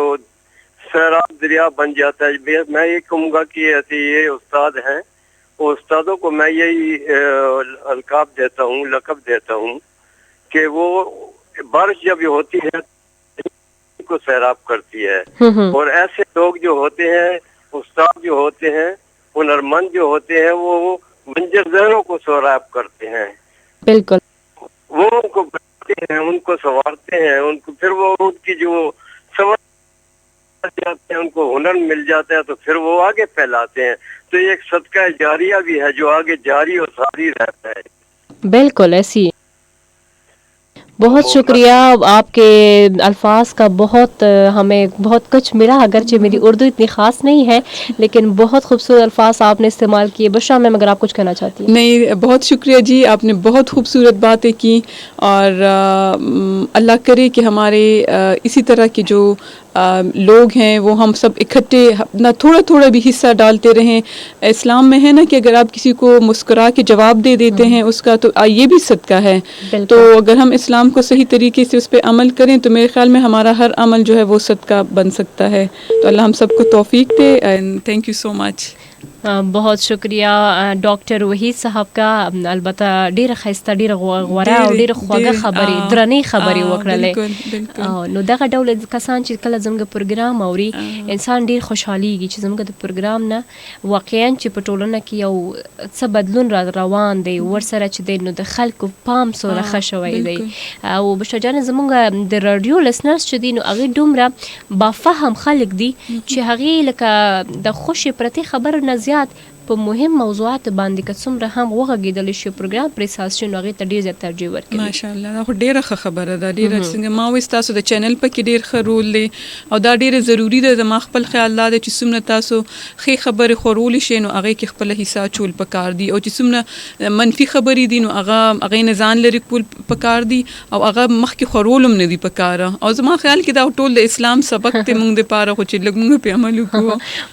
सैराब दरिया बन जाता है. मैं ये कहूँगा कि ऐसे ये उस्ताद हैं उस्तादों को मैं यही अलकाब देता हूँ लक़ब देता हूँ कि वो बारिश जब होती है को सैराब करती है और ऐसे लोग जो होते हैं उस्ताद जो होते हैं हुनरमंद जो होते हैं वो बंजर ज़हनों को सैराब करते हैं. बिल्कुल. वो उनको बनाते हैं उनको संवारते हैं उनको फिर वो उनकी जो समझ जाते हैं उनको हुनर मिल जाता है तो फिर वो आगे फैलाते हैं. तो ये एक सदका जारिया भी है जो आगे जारी और सारी रहता है. बिल्कुल ऐसी. बहुत शुक्रिया आपके अल्फाज का बहुत हमें बहुत कुछ मिला अगरचे मेरी उर्दू इतनी ख़ास नहीं है लेकिन बहुत खूबसूरत अल्फाज आपने इस्तेमाल किए. बशा मैम अगर आप कुछ कहना चाहती हैं. नहीं बहुत शुक्रिया जी आपने बहुत खूबसूरत बातें की और अल्लाह करे कि हमारे इसी तरह के जो लोग हैं वो हम सब इकट्ठे अपना थोड़ा थोड़ा भी हिस्सा डालते रहें. इस्लाम में है ना कि अगर आप किसी को मुस्कुरा के जवाब दे देते हैं उसका तो ये भी सदका है. तो अगर हम इस्लाम को सही तरीके से उस पर अमल करें तो मेरे ख्याल में हमारा हर अमल जो है वो सदका बन सकता है. तो अल्लाह हम सबको तौफीक दे and thank you so much. बहुत शुक्रिया डॉक्टर वहीद साहब का. अलबत्ता ډیر خسته ډیر غوړه او ډیر خوږه خبرې درنې خبرې وکړلې. نو دغه ډول کسان چې کله زموږ پروګرام اوري انسان ډیر خوشحاليږي چې زموږ د پروګرام نه واقعا چې په ټولنه کې یو څه بدلون را روان دی ورسره چې د نو د خلکو پام سره خښوي دی. او بشجان زموږ د رادیو لسنرز چې دي نو هغه دومره با فهم خلک دي چې هغه لکه د خوشي پرتی خبر نه زیات په مهم موضوعات باندې که څومره هم وغږېدلی شي پروګرام پرې اساس شي نو هغې ته ډېر زیات ترجیح ورکوي. ماشاءالله دا خو ډېره ښه خبره ده. ډېره څنګه ما وایي ستاسو د چینل پکې ډېر ښه رول دی او دا ډېره ضروري ده. زما خپل خیال دا دی چې څومره تاسو ښې خبرې خورولی شئ نو هغې کې خپله حصه اچول پکار دي او چې څومره منفي خبرې دي نو هغې نه ځان لرې کول پکار دي او هغه مخکې خورول هم نه دي پکاره. او زما خیال کې دا ټول د اسلام سبق دی موږ دپاره خو چې لږ موږ پرې عمل وکړو.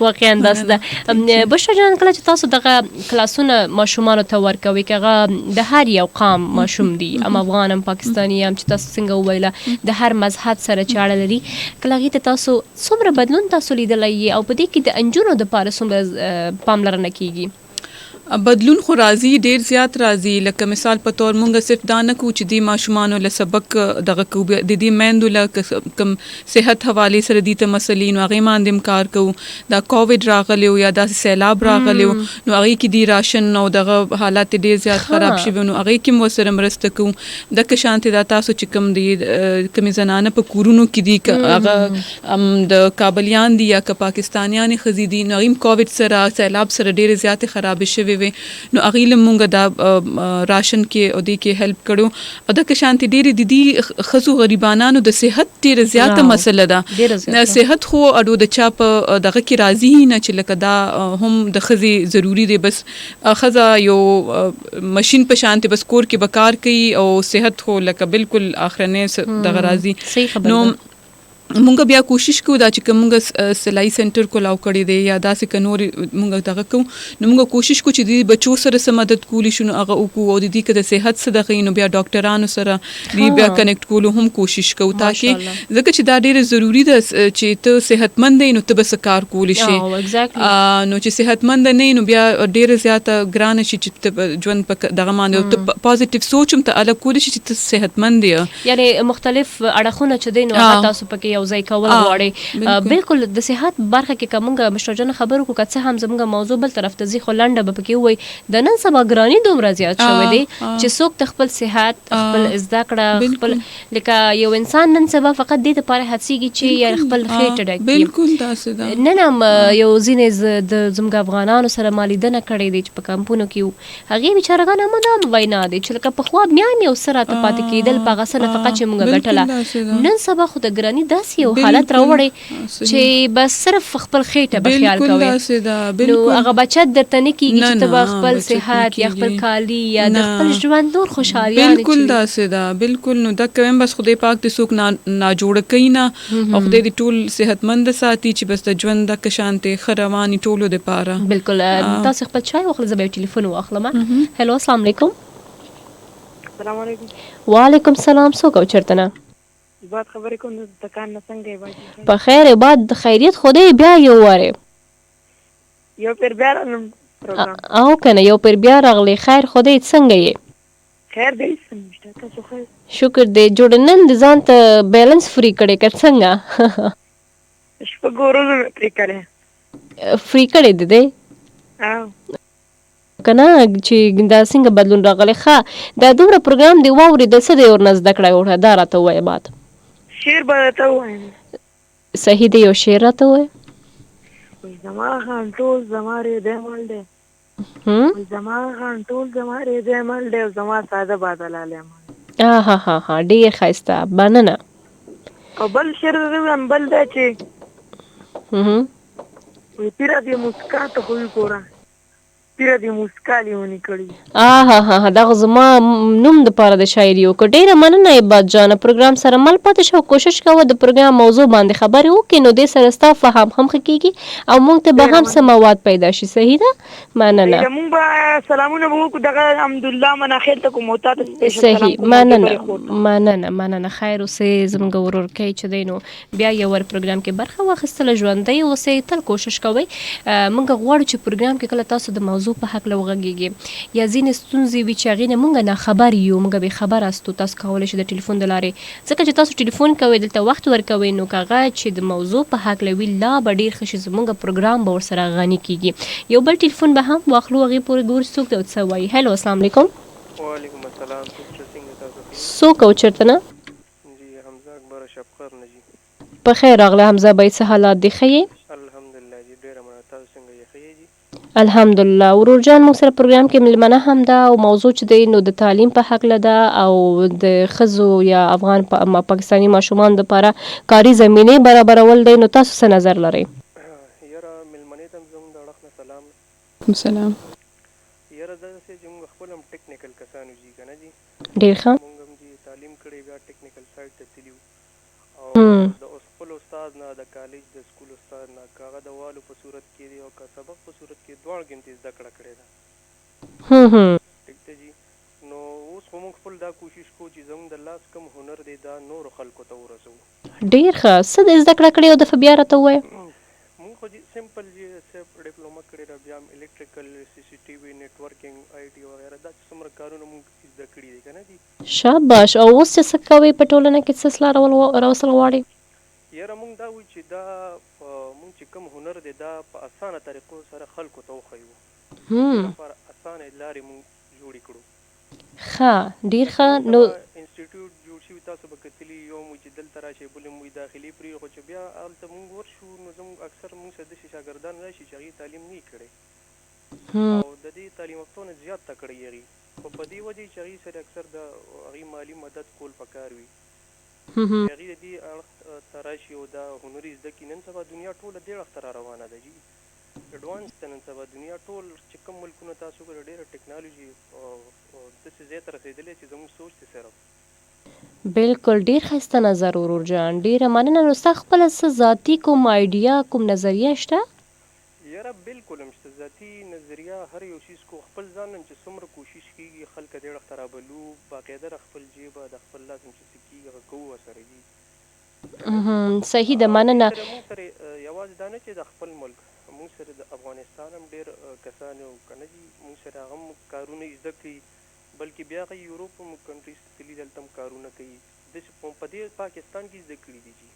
واقعا داسې ده. بشرا جان کله چې چې تاسو دغه کلاسونه ماشومانو ته ورکوي که هغه د هر یو قام ماشوم دي ام افغان ام پاکستاني ام چې تاسو څنګه وویله د هر مذهب سره چې اړه لري کله هغې ته تاسو څومره بدلون تاسو لیدلی یې او په دې کې د نجونو دپاره څومره پاملرنه کیږي؟ بدلون خو راځي ډیر زیات راځي لکه مثال په تور مونږ صرف دا نه کوو چې دی ماشومانو له سبق دغه کوو د دې میندو له کم صحت حوالې سره دي ته مسلې نو هغې باندې هم کار کوو دا کووډ راغلی و یا داسې سیلاب راغلی و نو هغې کې دی راشن او دغه حالات ډیر زیات خراب شوي نو هغې کې هم ورسره مرسته کوو دغه شانتې دا تاسو چې کوم دي کومې زنانه په کورونو کې دي که هغه د کابلیان دي یا که پاکستانیانې ښځې دي نو هغې هم کووډ سره سیلاب سره ډیرې زیاتې خرابې شوې نو هغې له مونږ دا راشن کې او دې کې هیلپ کړو او دغه شانتې ډېرې د دې ښځو غریبانانو د صحت ډېره زیاته مسله ده صحت خو اډو د چا په دغه کې راځي نه چې لکه دا هم د ښځې ضروري دی بس ښځه یو مشین په شانتې بس کور کې به کار کوي او صحت خو لکه بالکل آخرنی دغه راځي نو مونږ بیا کوشش کوو دا چې کومه سلای سنټر کولاو کړی دی یا داسې که نور مونږ دغه کوو نو مونږ کوشش کوو چې د بچو سره څه مدد کولی شو نو هغه وکړو او د دې که د صحت څه دغه نو بیا ډاکټرانو سره دې بیا کنیکټ کولو هم کوشش کوو تاکې ځکه چې دا ډېره ضروري ده چې ته صحتمند یې نو ته به څه کار کولی شي نو چې صحتمند نه یې نو بیا ډېره زیاته ګرانه شي چې ته ژوند په دغه باندې ته پازیټیو سوچ هم ته الګ کولی شي چې ته صحتمند یې یعنې مختلف اړخونه چې دی نو هغه تاسو پکې ځای کول غواړي بالکل د صحت برخه کې کومه مشرجنه خبرو کو که څه هم زموږ موضوع بل طرف ته ځي خو لنډه به پکې وای د نن سبا ګرانی دومره زیات شوی دی چې څوک د خپل صحت خپل زده کړه خپل لکه یو انسان نن سبا فقط دې لپاره هڅېږي چې یا خپل خېټه ډک کړي بالکل داسې ده نن هم یو ځینې د زموږ افغانانو سره مالیدنه کړې دي چې په کمپونو کې هغې بیچارهګان هم دا وینا دي چې لکه پخوا بیا هم یو څه راته پاتې کېدل په هغه څه نفقه چې موږ ګټله نن سبا خو د ګراني داسې یو حالت راوړی چې بس صرف خپل خېټه به خیال کوي نو هغه بچت درته نه کېږي چې ته به خپل صحت یا خپل کالي یا د خپل ژوند نور خوشحالیانې بالکل داسې ده بالکل نو دا کوم بس خدای پاک دې څوک ناجوړه کوي نه او خدای دې ټول صحتمند ساتي چې بس د ژوند دغه شانتې ښه رواني ټولو دپاره بالکل تاسو خپل چای واخله زه به یو ټلیفون واخلم هلو السلام علیکم السلام علیکم وعلیکم السلام څوک او چېرته نه باد خبرې کوم د دکان نه څنګه یې باجي په خیر باد د خیریت خدای بیا یو واره یو پیر بیا راغلم پروګرام او کنه یو پیر بیا راغلی خیر خدای څنګه یې خیر دی څنګه تاسو خیر شکر دی جوړ نن د ځان ته بیلنس فری کړی که څنګه شپږ ورځې پرې کړی فری کړی دی کنه چې دا څنګه بدلون راغلی ښه دا دومره پروګرام دی واورېدل څه دی ورنه زده کړی وړه دا راته ووایه باد شعر به راته ووایم صحیح دی یو شعر راته ووایه زما خان ټول زما ریدی مل دی زما خان ټول زما ریدی مل دی او زما ساده بادلالی مل ها ډېر ښایسته مننه او بل شعر هم بل دی چې پیره دې مسکا ته خو وي ګوره پیره دې مسکا لیونی کړي دغه زما نوم دپاره د شاعري وکړه ډېره مننه عباد جانه پروګرام سره مل پاتې شو کوشش کوه د پروګرام موضوع باندې خبرې وکړي نو دې سره ستا فهم هم ښه کېږي او موږ ته به هم څه مواد پیدا شي صحیح ده مننه موږ به سلامونه به وکړو دغه الحمدلله مناخیل ته کوم تا ته صحیح مننه خیر اوسې زموږ ورورکی چې دی نو بیا یو ور پروګرام کې برخه واخیستله ژوندی اوسئ تل کوشش کوئ موږ غواړو چې پروګرام کې کله تاسو د موضوع په هکله وغږیږي یا ځینې ستونزې وي چې هغې نه موږ ناخبر یو موږ بې خبره استو تاسو کولی شئ د ټلیفون د لارې ځکه چې تاسو ټلیفون کوئ دلته وخت ورکوئ نو که هغه چې د موضوع په هکله وي لا به ډېر ښه شي زموږ پروګرام به ورسره غني کېږي یو بل ټلیفون به هم واخلو هغې پورې ګورو څوک دی او څه وایي هلو السلام علیکم وعلیکم السلام څوک او چېرته نه جی حمزه اکبر شفقر نه جی په خیر راغلی حمزه بھائی څه حالات دي ښه یې الحمدلله جی ډېره مننه تاسو څنګه یې ښه یې جی الحمدلله ورور جان موږ سره پروګرام کې ملمنه هم ده او موضوع چې دی نو د تعلیم په هکله ده او د ښځو یا افغان پاکستاني ماشومانو دپاره کاري زمینې برابرول دی نو تاسو څه نظر لرئ یاره ملمنې ته هم زموږ د اړخ نه سلام سلام یاره داسې چې موږ خپل هم ټیکنیکل کسانو جي که نه جي ډېر ښه موږ هم جي تعلیم کړی بیا ټیکنیکل سایډ ته تلي او د خپل استاد استاد نه د کالج د سکول استاد نه هغه د والو په صورت کې دی او که سبق په صورت کې دواړه کې زده کړه کړې ده ټیک ده جی. نو اوس خو موږ خپل دا کوشش کوو چې زموږ د لاس کم هنر دی دا نورو خلکو ته ورسوو. ډېر ښه. څه د زده کړه کړې او د بیا راته ووایه. موږ خو سمپل صرف ډیپلوما کړې ده، بیا هم الکتریکل، سی سی ټي وي، نیټورکینګ، آی ټي وغیره دا چې څومره کارونه موږ زده کړي دي که نه دي. شاباش. او اوس چې څه کوئ په ټولنه کې څه اصلاح راوستل غواړئ؟ یاره موږ دا وایو چې دا موږ چې کوم هنر دی دا په اسانه طریقو سره خلکو ته وښیو، لپاره اسانه لارې موږ جوړې کړو. ښه، ډېر ښه. نو انسټیټیوټ جوړ شوي، تاسو به کتلي یو مو چې دلته راشئ، بلې مو داخلي پرېښود چې بیا هلته موږ ورشو نو زموږ اکثر موږ سره داسې شاګردان راشي چې هغې تعلیم نه وي کړی او د دې تعلیم یافتو نه زیات تکړه یې هغې، خو په دې وجې چې هغې سره اکثر د هغې مالي مدد کول پکار وي، هغې د دې اړخ ته راشي او دا هنري زده کړي. نن سبا دنیا ټوله دې اړخ ته را روانه ده جي، اډوانس ده نن سبا دنیا. ټول چې کوم ملکونه تاسو ګوره ډېره ټیکنالوژي داسې ځای ته رسېدلی چې زموږ سوچ دی صرف. بالکل، ډېر ښایسته نظر ورور جان، ډېره مننه. نو ستا خپله څه ذاتي کوم آیډیا کوم نظریه شته؟ یاره بالکل هم شته ذاتي نظریه. هر یو څیز کو خپل ځان نن چې څومره کوشش کېږي خلک دې اړخ ته رابلو، باقاعده د خپل جیبه د خپل لاس هم چې څه کېږي هغه کوو ورسره دي. صحیح ده، مننه. موږ سره یوازې دا نه چې د خپل ملک، موږ سره د افغانستان هم ډېر کسان یو که نه دي، موږ سره هغه هم کارونه زده کوي، بلکې بیا هغه یوروپ هم کنټریز ته تللي دلته هم کارونه کوي، داسې په دې پاکستان کې زده کړي دي جي.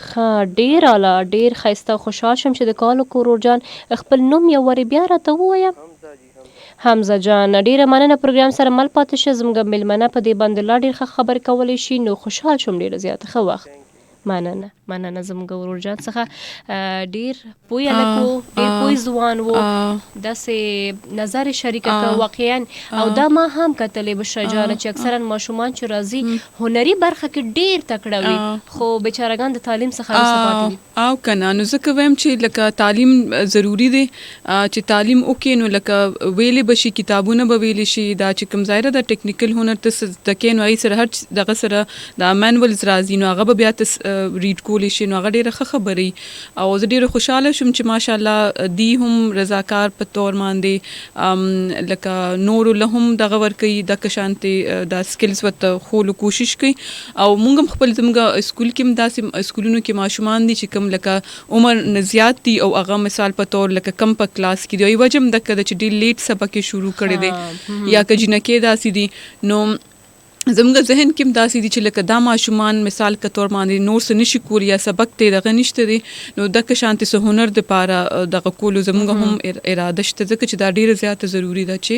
ښه، ډېر اعلی، ډېر ښایسته. خوشحال شم چې د کالو کو ورور جان خپل نوم یو وارې بیا راته ووایه. حمزه جان، ډېره مننه. پروګرام سره مل پاتې شه، زموږ میلمنه په دې باندې لا ډېر ښه خبرې کولی شي، نو خوشحال شوم ډېره زیاته. ښه وخت. مننه زموږ ورور جان څخه. ډېر پوی هلک و، ډېر پوی ځوان و، داسې نظر یې شریکه کړه واقعا. او دا ما هم کتلې بشرا جانه چې اکثرا ماشومان چې راځي هنري برخه کې ډېر تکړه وي، خو بیچارهګان د تعلیم څخه وروسته پاتې دي. او که نه، نو ځکه وایم چې لکه تعلیم ضروري دی، چې تعلیم وکړې نو لکه ویلې به شي، کتابونه به ویلې شي، دا چې کوم ظاهره د ټیکنیکل هنر ته زده کوې نو هغې سره هر دغه سره دا مینولز راځي نو هغه به بیا ته ریډ کولی شي، نو هغه ډېره ښه خبرې. او زه ډېره خوشحاله شوم چې ماشاءالله دی هم رضاکار په طور باندې لکه نورو له هم دغه ورکوي، دغه شانتې دا سکلز ورته ښولو کوشش کوي. او موږ هم خپل زموږ اسکول کې هم داسې اسکولونو کې ماشومان دي چې کوم لکه عمر نه زیات دي او هغه مثال په طور لکه کم په کلاس کې دی، وجه هم دغه ده چې ډېر لیټ سبق یې شروع کړی دی یا که جنکې داسې دي. نو زموږ ذهن کې هم داسې دي چې لکه دا ماشومان مثال که طور باندې نور څه نشي کولی یا سبق ته دغه نشته دی، نو دغه شانتې څه هنر دپاره دغه کولو زموږ هم اراده شته، ځکه چې دا ډېره زیاته ضروري ده چې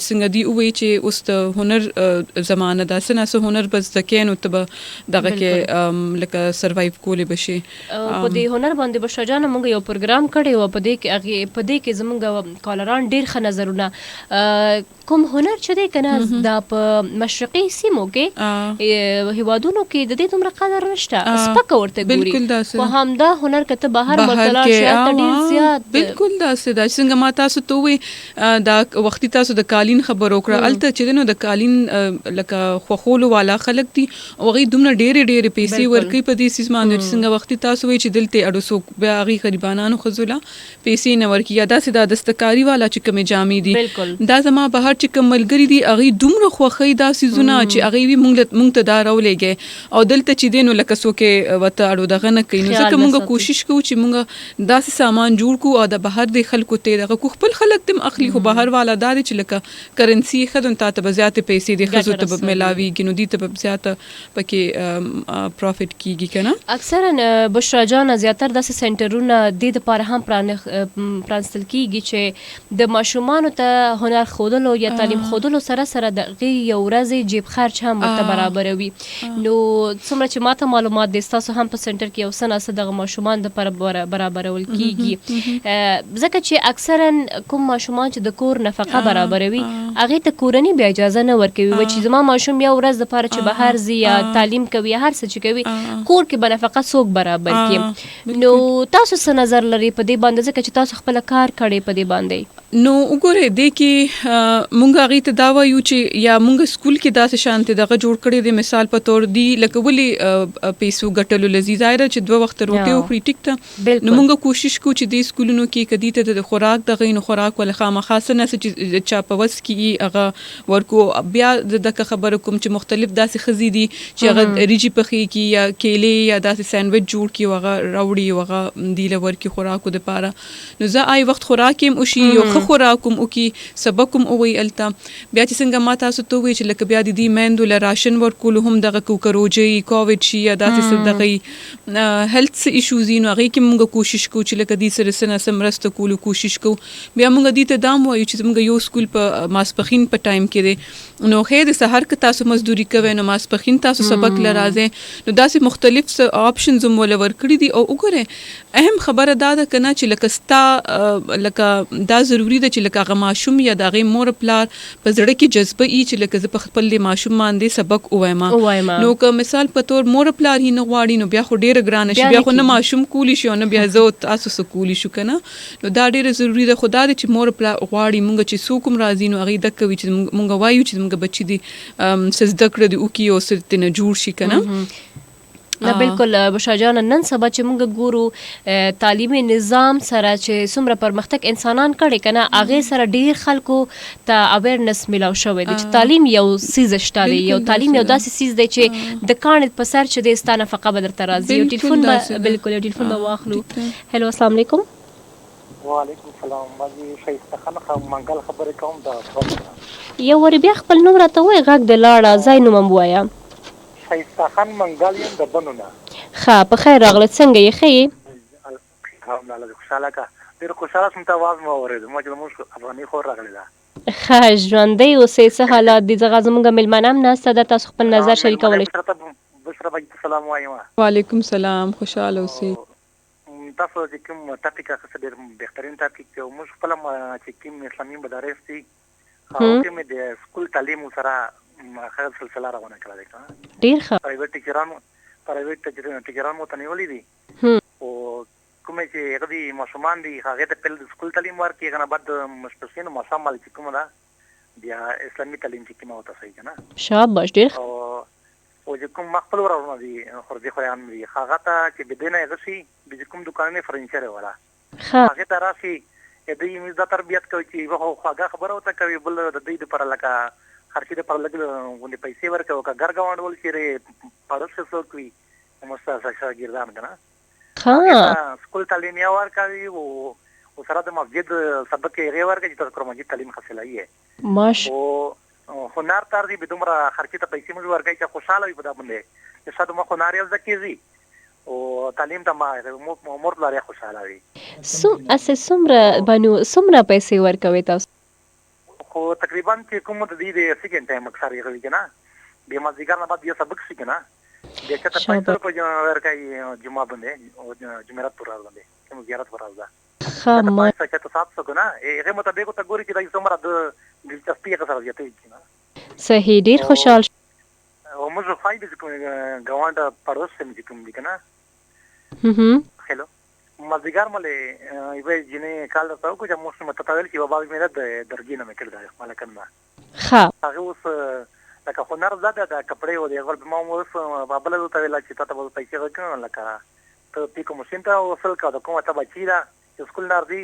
څنګه دي ووایي چې اوس د هنر زمانه ده، څه نه څه هنر به زده کوې نو ته به دغه کې لکه سروایو کولی به شي. په دې هنر باندې بشرا جانه موږ یو پروګرام کړی و، په دې کې زموږ کالران ډېر ښه نظرونه کوم هنر چې دی که نه دا په مشرقي سیمو کې هیوادونو کې د دې دومره قدر نشته، سپکه ورته ګوري، خو همدا هنر که ته بهر ملک ته لاړ شې هلته ډېر زیات. بالکل داسې ده. څنګه ما تاسو ته ووایي دا وختي تاسو د قالین خبر وکړه، هلته چې دی نو د قالین لکه خوښولو والا خلک دي او هغوی دومره ډېرې پیسې ورکوي په دې څیز باندې چې څنګه وختي تاسو وایي چې دلته اډو څوک بیا هغې غریبانانو ښځو له پیسې نه ورکوي. یا داسې دا دستکاري والا چې کومې جامې دي، دا زما بهر چې کوم ملګري دي هغوی دومره خوښوي دا څیزونه چې هغوی وي موږ ته دا راولېږئ، او دلته چې دی نو لکه څوک یې ورته اړو دغه نه کوي. نو ځکه موږ کوشش کوو چې موږ داسې سامان جوړ کړو او د بهر د خلکو ته دغه کو خپل خلک دم اخلي، خو بهر والا دا دی چې لکه کرنسي ښه ده نو تا ته به زیاتې پیسې د ښځو ته به میلاویږي، نو دوی ته به زیاته پکې پروفټ کېږي که نه. اکثرا بشرا جانه زیاتر داسې سنټرونه دې دپاره هم پرانستل کېږي چې د ماشومانو ته هنر ښودلو یا تعلیم ښودلو سره سره د هغې یو ورځې جیب خرچ هم ورته برابروي. نو څومره چې ماته معلومات دی ستاسو هم په سنټر کې یو څه ناڅه دغه ماشومان دپاره برابرول کېږي، ځکه چې اکثرا کوم ماشومان چې د کور نفقه برابروي هغې ته کورنۍ بیا اجازه نه ورکوي چې زما ماشوم یو ورځ دپاره چې بهر ځي یا تعلیم کوي یا هر څه چې کوي کور کې به نفقه څوک برابر کړي. نو تاسو څه نظر لرئ په دې باندې، ځکه چې تاسو خپله کار کړی په دې باندې؟ نو وګورئ دې کې مونږ هغې ته دا وایو چې یا مونږ سکول کې داسې شانتي دغه جوړ کړی دی مثال په تور دی لکه ولې پیسو ګټلو لذي ظاهره چې 2 وخت روټي او ټیک ته نو موږ کوشش کوو چې د سکولونو کې کدي ته د خوراک دغه نو خوراک ول خامخا سنه چې چا په وس کې هغه ورکو بیا د خبره کوم چې مختلف داسې خزي دي چې هغه ریجی پخې کی یا کېلې یا داسې سینډویچ جوړ کی وغه راوړي وغه دی لور کی خوراکو د پاره نو زه آی وخت خوراکم او شي یو خو خوراکم او کی سبقم او وی التا بیا چې څنګه ما تاسو ته وی چې لکه بیا د دې مندو ل راشن ورکول هم دغه کوکروجي کووډ شي یا داسې دغه هیلث ایشوز نو هغه کې موږ کوشش کوو چې لکه دې سره سره سمرسته کولو کوشش کوو بیا موږ دې ته دام وایو چې موږ یو سکول په ماسپخین په ټایم کې دی نو خیر د سحر ک تاسو مزدوري کوي نو ماسپخین تاسو سبق لرازه نو داسې مختلف آپشنز مول ورکړي دي او وګوره اهم خبره دا ده کنه چې لکه ستا لکه دا ضروری ده چې لکه هغه ماشوم یا دغه مور پلار په زړه کې جذبه ای چې لکه ز په خپل ماشوم باندې سبق وایم نو که مثال په تور مور پلار هی نه غواړي نو بیا خو ډیره ګرانه شي بیا خو نه ماشوم کولی شي نه بیا زه تاسو سکولی شو کنه نو دا ډیره ضروری ده خدا دې چې مور پلار غواړي مونږ چې څوک راځي نو هغه د کوي چې مونږ وایو چې مونږ بچی دي سزده کړې دی او کی او سرته نه جوړ شي کنه نه بالکل بشرا جان نن سبا چې موږ ګورو تعلیمي نظام سره چې څومره پرمختګ انسانان کړي کنه هغه سره ډیر خلکو ته اویرنس ملاو شوی دی چې تعلیم یو سیز شته دی یو تعلیم یو داسې سیز دی چې د کانت په سر چې د ستانه فقه بدر ترازی او ټلیفون بالکل ټلیفون به واخلو هلو السلام علیکم وعلیکم السلام مازی شایسته خانه منګل خبرې کوم دا یو ور بیا خپل نوم راته وای غږ د لاړه ځای نوم وایا شایسته خان منګل یم د بنونه ښه په خیر راغله څنګه یې ښه الحمدلله خوشاله کا ډېر خوشاله سم ته आवाज مو اورېد ما چې موږ افغاني خور راغلی دا ښه ژوندی اوسئ څه حالات دي زغه زموږ مېلمانه هم ناسته ده تاسو خپل نظر شریکولی بشرا باجي السلام وایم وعلیکم السلام خوشاله اوسئ تاسو چې کوم ټاپک اخیسته ډېر بهترین ټاپک دی او موږ خپل چې کوم اسلامي مدارس دي هغه کې مې د سکول تعلیم سره خیر سلسله روانه کړه ده کنه ډېر ښه پرایویټ ټیچرانو ته نیولې دي او کومه چې هغه دي ماشومان دي هغه ته په سکول تعلیم ورکړي کنه بعد مشپسین ماشامل چې کومه ده بیا اسلامي تعلیم چې کومه وته صحیح کنه شاباش ډېر او چې کوم مخبل ورونه دي خورځي خویان دي هغه ته چې بدینه غشي د کوم دکانې فرنیچر ولا هغه ته راشي د دې مزه تربیت کوي چې هغه خواږه خبره وته کوي بل د دې لپاره لکه خرچې د پر لګل پیسې ورکوي او کګر غوانډول چې پرڅ څه کوي مستاسا شاګردان کنه سکول تعلیم یې ورکوي او سره د مسجد سبق یې ورکوي چې تر مسجد تعلیم حاصلایي ماش او هنر تر دې بدومره خرچې ته پیسې موږ ورکوي چې خوشاله وي په دا باندې چې شاده ما هنر یې زکیږي او تعلیم ته ما مور لري خوشاله وي څومره باندې څومره پیسې ورکوي تاسو خو تقریبا چې کوم د دې سیکنډ ټایم اکثر یې کوي کنه به مازیګر نه بعد یو سبق شي کنه د چا ته پیسې په ورکوي جمعه باندې او جمعرات پر باندې کوم زیارت پر راځه ښه ما څه ته تاسو کنه هغه مطابق ته ګوري چې دا څومره د دلچسپي سره زیاتې کنه صحیح ډیر خوشحال او موږ فایده چې ګاونډ پروس سم چې کوم دي کنه هلو مازیګر مله ایوه جنې کال تاسو کو چې موږ متتاول چې بابا مې د درګینه مې کړل دا مال کنه ښه هغه اوس لکه هنر زده د کپڑے او د غل ما اوس بابا له ته ویل چې تاسو به پیسې ورکړئ لکه ته پیکو مشین ته وصل کا د کومه ته بچی دا سکول ناردي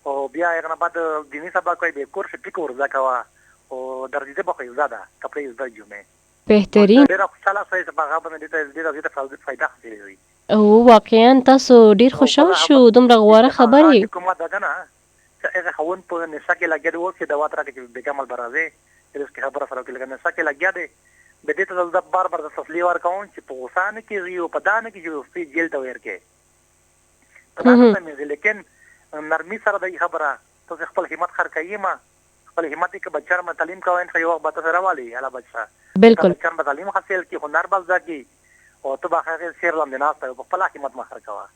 او بیا یې نه بعد دیني سبا کوي به کورس ټیکو ورځا کوا او درجه به خو زده کپڑے زده جمعه بهترین ډیر خوشاله شوي چې هغه باندې ډیر فائدہ حاصلوي او واقعا تاسو ډیر خوشاله شو دومره غواره خبرې کومه ده نه چې هغه خون په نشه کې لګیدو او چې دوا تر کې به کمال برازه چې خبره سره کې لګنه نشه کې لګیا دی به دې ته د بار بار د تسلی ورکون چې په وسانه کې ریو په دانه کې چې په جیل ته ورکه په دانه مې لیکن نرمي سره د خبره ته خپل همت خر کوي ما خپل همت کې بچر ما تعلیم کوي نو یو وخت سره والی اله بچا بالکل بچر ما تعلیم حاصل کی هنر بل ځکه او ته به هغه شیر لاندې ناسته په خپل همت ما خر کوا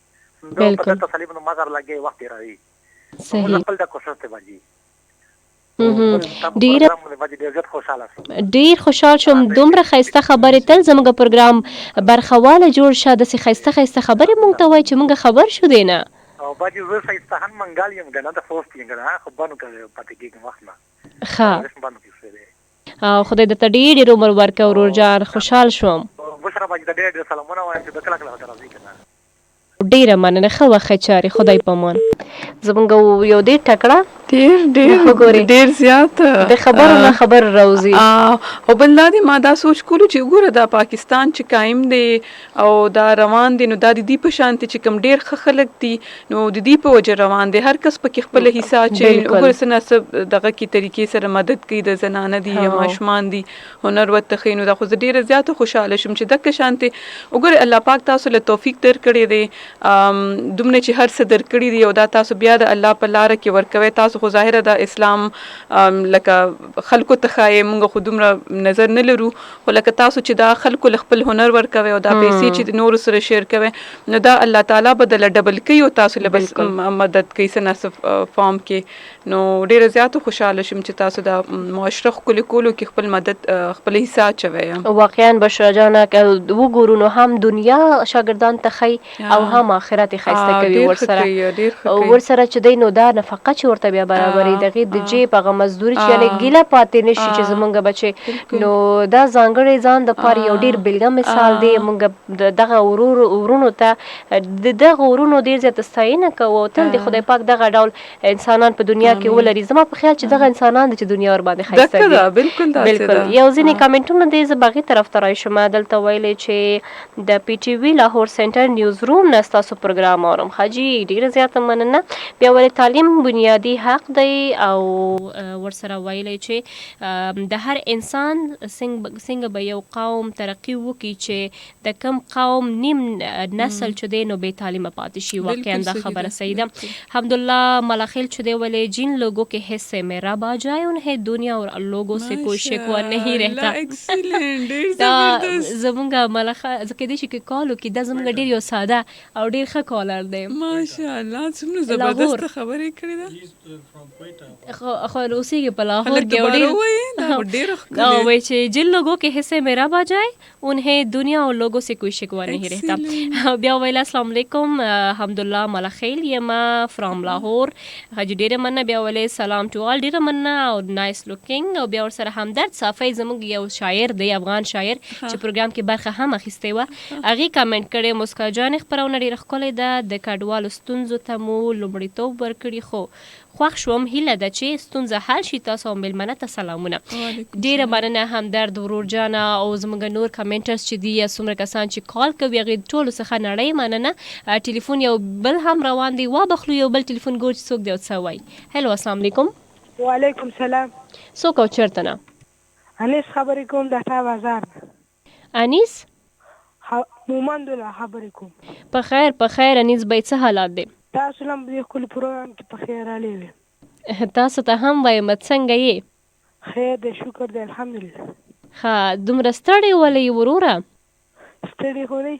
بالکل په تسلیم نو مزر لګي وخت راوي صحیح خپل د کوشش ته باندې ډیر خوشحال شوم دومره خیسته خبرې تل زموږ پروګرام برخواله جوړ شه د خیسته خبرې مونږ ته وای چې مونږ خبر شو دینه او باجی زه خیسته هم منګال یم کنه د فوست یم کنه خو بانو کې پاتې کېږم وخت نه ښه او خدای د ته ډېر عمر ورکړي ورور جان. خوشحال شوم. بشرا باجي د ډېر سلامونه وایم چې د کله کله راځي کنه. ډیره مننه. ښه وخت چاري. خدای پامان. زمونږ یو دې ټکړه ډیر زیات د خبرو نه خبر راوځي. او بل دا دی ما دا سوچ کولو چې وګوره دا پاکستان چې قایم دی او دا روان دی نو دا د دې په شان چې کوم ډیر ښه خلک دي نو د دې په وجه روان دی. هر کس پکې خپل حصہ چې وګوره سناسب دغه کی طریقې سره مدد کوي د زنانه دي یا ماشومان دي هنر وته نو دا خو ډیره زیات خوشاله شم چې دغه شانته وګوره الله پاک تاسو له توفیق درکړي دی دومره چې هر څه درکړي دی او دا تاسو بیا د الله په لار کې ورکوي. تاسو خو ظاهره د اسلام لکه خلکو ته خای موږ خو دومره نظر نه لرو خو لکه تاسو چې دا خلکو خپل هنر ورکوي او دا پیسې چې د نور سره شیر کوي نو دا الله تعالی بدل ډبل کوي او تاسو له بس مدد کوي سناسب فارم کې نو ډیر زیات خوشاله شم چې تاسو دا معاشره کولو کې خپل مدد خپل حصہ چوي. واقعا بشرا جانا وګورو نو هم دنیا شاګردان ته خي او هم آخرت خسته کوي ورسره چې دینو دا نفقه چې ورته بیا برابرې دغه د جیب هغه مزدوري چې یعنی ګیله پاتې نشي چې زمونږ بچي نو دا ځانګړی ځان د پاره یو ډیر بلګه مثال دی. مونږ دغه ورونو ته دغه ورونو ډیر زیات ستاینه کوو تل د خدای پاک دغه ډول انسانان په دنیا کې ولري. زما په خیال چې دغه انسانان د دنیا ور باندې خسته دي. بالکل یو ځینې کمنټونه دې زبغي طرف ته راشي ما دلته ویلې چې د پی ټی وی لاهور سنټر نیوز روم نستاسو پروګرام اورم. حاجی ډیر زیات مننه. بیا ولې تعلیم بنیادی حق دی او ورسره ویلې چې د هر انسان څنګه به یو قوم ترقی وکړي چې د کم قوم نیم نسل چې دی نو بے تعلیمه پاتې شي. واقعا دا خبره صحیح ده. حمدالله ملاخیل چې دی ولې جن لوگوں کے حصے میں رب آ جائے انہیں دنیا اور لوگوں سے کوئی شکوہ نہیں رہتا. دا زمونږ ملخه ځکه دې شي کې کالو کې دا زمونږ ډیر یو ساده او ډیر ښه کالر دی. ماشاءالله څومره زبردست خبرې کړې ده. خو اوسېږي په لاهور کې وایي چې جن لوگوں کے حصے میں رب آ جائے انہیں دنیا اور لوگوں سے کوئی شکوہ نہیں رہتا. بیا ویل السلام علیکم حمدالله ملخیل یما فرام لاهور. حاجی ډیره مننه. بیا ویل سلام ټو آل ډیره مننه او نایس لوکینګ. او بیا ورسره همدرد صافی زموږ یو شاعر دی افغان شاعر چې پروګرام کې برخه هم اخیستې وه هغې کمنټ کړی مسکا جان خپرونه ډېره ښکلې ده د کډوالو ستونزو ته مو لومړیتوب ورکړي خو خوښ شوم هیله ده چې ستونزه حل شي. تاسو مېلمنه ته سلامونه. ډېره مننه همدرد ورور جانه او زموږ نور کمنټرز چې دي یا څومره کسان چې کال کوي هغې ټولو څخه نړۍ مننه. ټلیفون یو بل هم روان دی وابخلو یو بل ټلیفون ګور چې څوک دی او څه وایي. هلو السلام علیکم. وعلیکم سلام. څوک او چېرته نه؟ انیس خبرې کوم د تا بازار. انیس مومند الله خبرې کوم. په خیر انیس بای څه حالات دی؟ تاسو هم دې ښکلي پروګرام کې په خیر راغلي وې. تاسو ته هم وایم څنګه یې؟ خیر دی شکر دی الحمدلله. ښه دومره ستړی ولې وروره؟ ستړی خو نه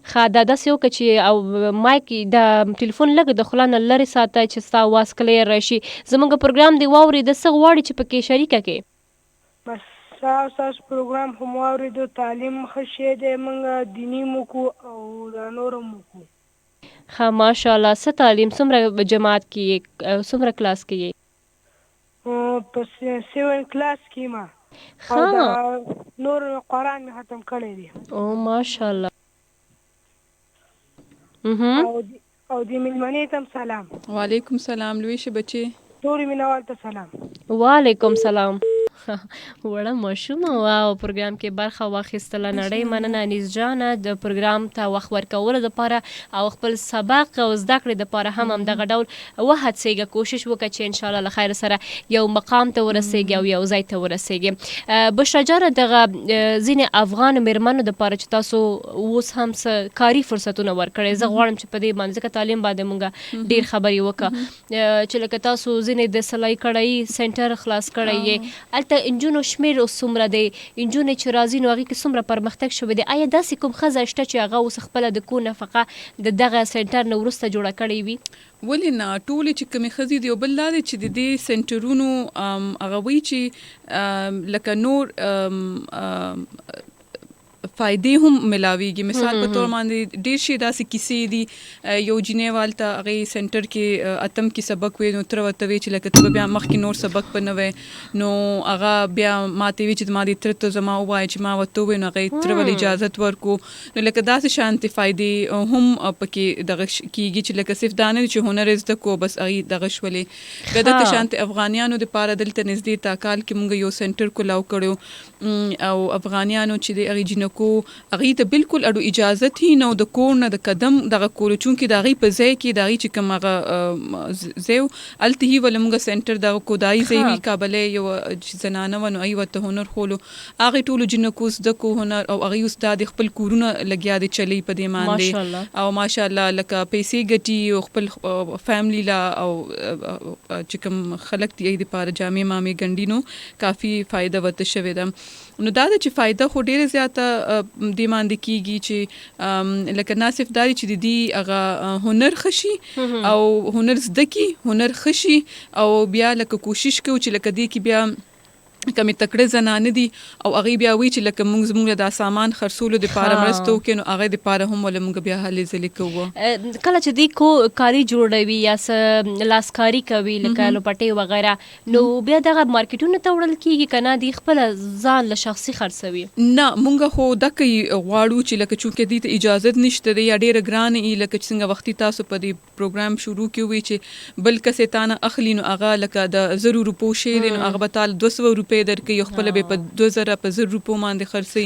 ښه دا داسې وکړه چې او مایک د ټلیفون لږ د خوله نه لرې ساته چې ستا اواز کلیر راشي. زموږ پروګرام دی واورېده څه غواړي چې پکې شریکه کې؟ بس ستاسو پروګرام هم واورېدو تعلیم ښه شی دی موږ دیني مو کو او دا نور مو کو. ښه ماشاءالله. څه تعلیم څومره جماعت کې یې څومره کلاس کې یې؟ په 7 کلاس کې ما او دا نور قرآن مې ختم کړی دی. او ماشاءالله. او د مېلمنې ته سلام. وعلیکم سلام لویشه بچي. ټولو مینوال ته سلام. وعلیکم سلام. وړه ماشومه او پروګرام کې برخه واخیستله نړۍ مننه انیس جانه د پروګرام ته وخت ورکولو دپاره او خپل سبق او زده کړې دپاره هم همدغه ډول وهڅېږه کوشش وکړه چې انشاءالله له خیر سره یو مقام ته ورسېږي او یو ځای ته ورسېږي. بشرا جانه دغه ځینې افغان مېرمنو دپاره چې تاسو اوس هم څه کاري فرصتونه ورکړئ زه غواړم چې په دې باندې ځکه تعلیم باندې مونږ ډېر خبرې وکړه چې لکه تاسو ځینې د سلای کړایي سنټر خلاص کړی یې هلته انجونو شمېر اوس څومره دی انجونې چې راځي نو هغې کې څومره پرمختګ شوی دی آیا داسې کوم ښځه شته چې هغه اوس خپله د کور نفقه د دغه سنټر نه وروسته جوړه کړې وي؟ ولې نه ټولې چې کومې ښځې دي او بل دا دی چې د دې سنټرونو هغه وایي چې لکه نور فائدې هم ملاويږي. مثال په تور باندې ډېر شي داسې کیسې دي یو جنیوال ته هغه سنټر کې اتم کې سبق وي نو تر وته وی چې لکه ته بیا مخکې نور سبق پنوي نو هغه بیا ماته وی چې ما دې تر ته زما وای چې ما وته وی نو هغه تر ول اجازه ورکو نو لکه داسې شانتي فائدې هم پکې دغه کیږي چې لکه صرف دانه چې هنر زده کو بس هغه دغه شولې کده ته شانتي افغانیانو د پاره دلته نږدې تاکال کې مونږ یو سنټر کولاو کړو او افغانیانو چې د هغه جنکو هغه ته بالکل اډو اجازه تي نو د کور نه د قدم دغه کول چون کې دغه په ځای کې دغه چې کوم هغه زیو الته هی ولمغه سنټر د کودای زیوی کابل یو زنانه ونو ای وته هنر خولو هغه ټول جنکو د کو هنر او هغه استاد خپل کورونه لګیا دي چلی په دې باندې او ماشاءالله لکه پیسې ګټي او خپل فیملی لا او چې کوم خلک دی د پاره جامع مامي ګندینو کافی فائدہ وته شوی ده. نو دا چې فائدہ خو ډیره زیاته دی ماندې کیږي چې لکه ناسف داري چې دی هغه هنر خشي او هنر زدکی هنر خشي او بیا لکه کوشش کوي چې لکه دی کې بیا کمی تکړه زنانه دي او هغه بیا وی چې لکه موږ زموږ د سامان خرڅولو د پاره مرستو کې نو هغه د پاره هم ول موږ بیا حل ځلې کوو. کله چې دی کو کاری جوړوي یا لاسکاری کوي لکه لوپټي وغیرہ نو بیا دغه مارکیټونو ته وړل کیږي کنه دی خپل ځان له شخصي خرڅوي. نه موږ خو دکې غواړو چې لکه چونکې دی ته اجازه نشته دی یا ډیره ګران ای لکه څنګه وختي تاسو په دې پروګرام شروع کوي چې بل کسه تانه اخلي نو هغه لکه د 0 روپو شي دی نو هغه بتال 200 روپے درکې یو خپل به په 2000 په 1000 روپو باندې خرڅي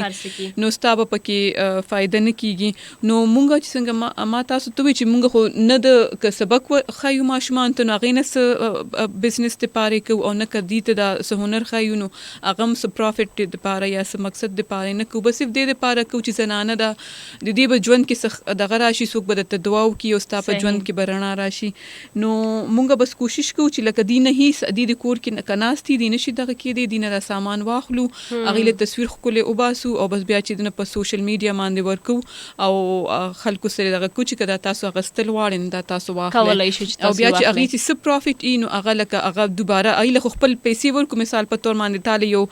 نو ستاب پکې فائدہ نه کیږي. نو مونږ چې څنګه ما تاسو ته چې مونږ خو نه د سبق خایو ماشومان ته نه غینه بزنس ته پاره کو او نه کدی ته د هنر خایو نو اغم س پروفټ د پاره یا س مقصد د پاره نه کو بس د پاره کو چې زنانه د دې به ژوند کې دغه راشي سوق به د دعاو کې او ستاب ژوند کې برنا راشي. نو مونږ بس کوشش کوو چې لکه دی نه هي د کور کې کناستي دی نشي دغه کې دی نه سامان واخلو هغه له تصویر خپل او باسو او بس بیا چې په سوشل میډیا باندې ورکو او خلکو سره دغه کوچ کده تاسو غستل واړین دا تاسو واخلئ او بیا چې هغه چې سب پروفټ اینو هغه لکه هغه دوباره ایله خپل پیسې ورکو مثال په تور باندې تاله یو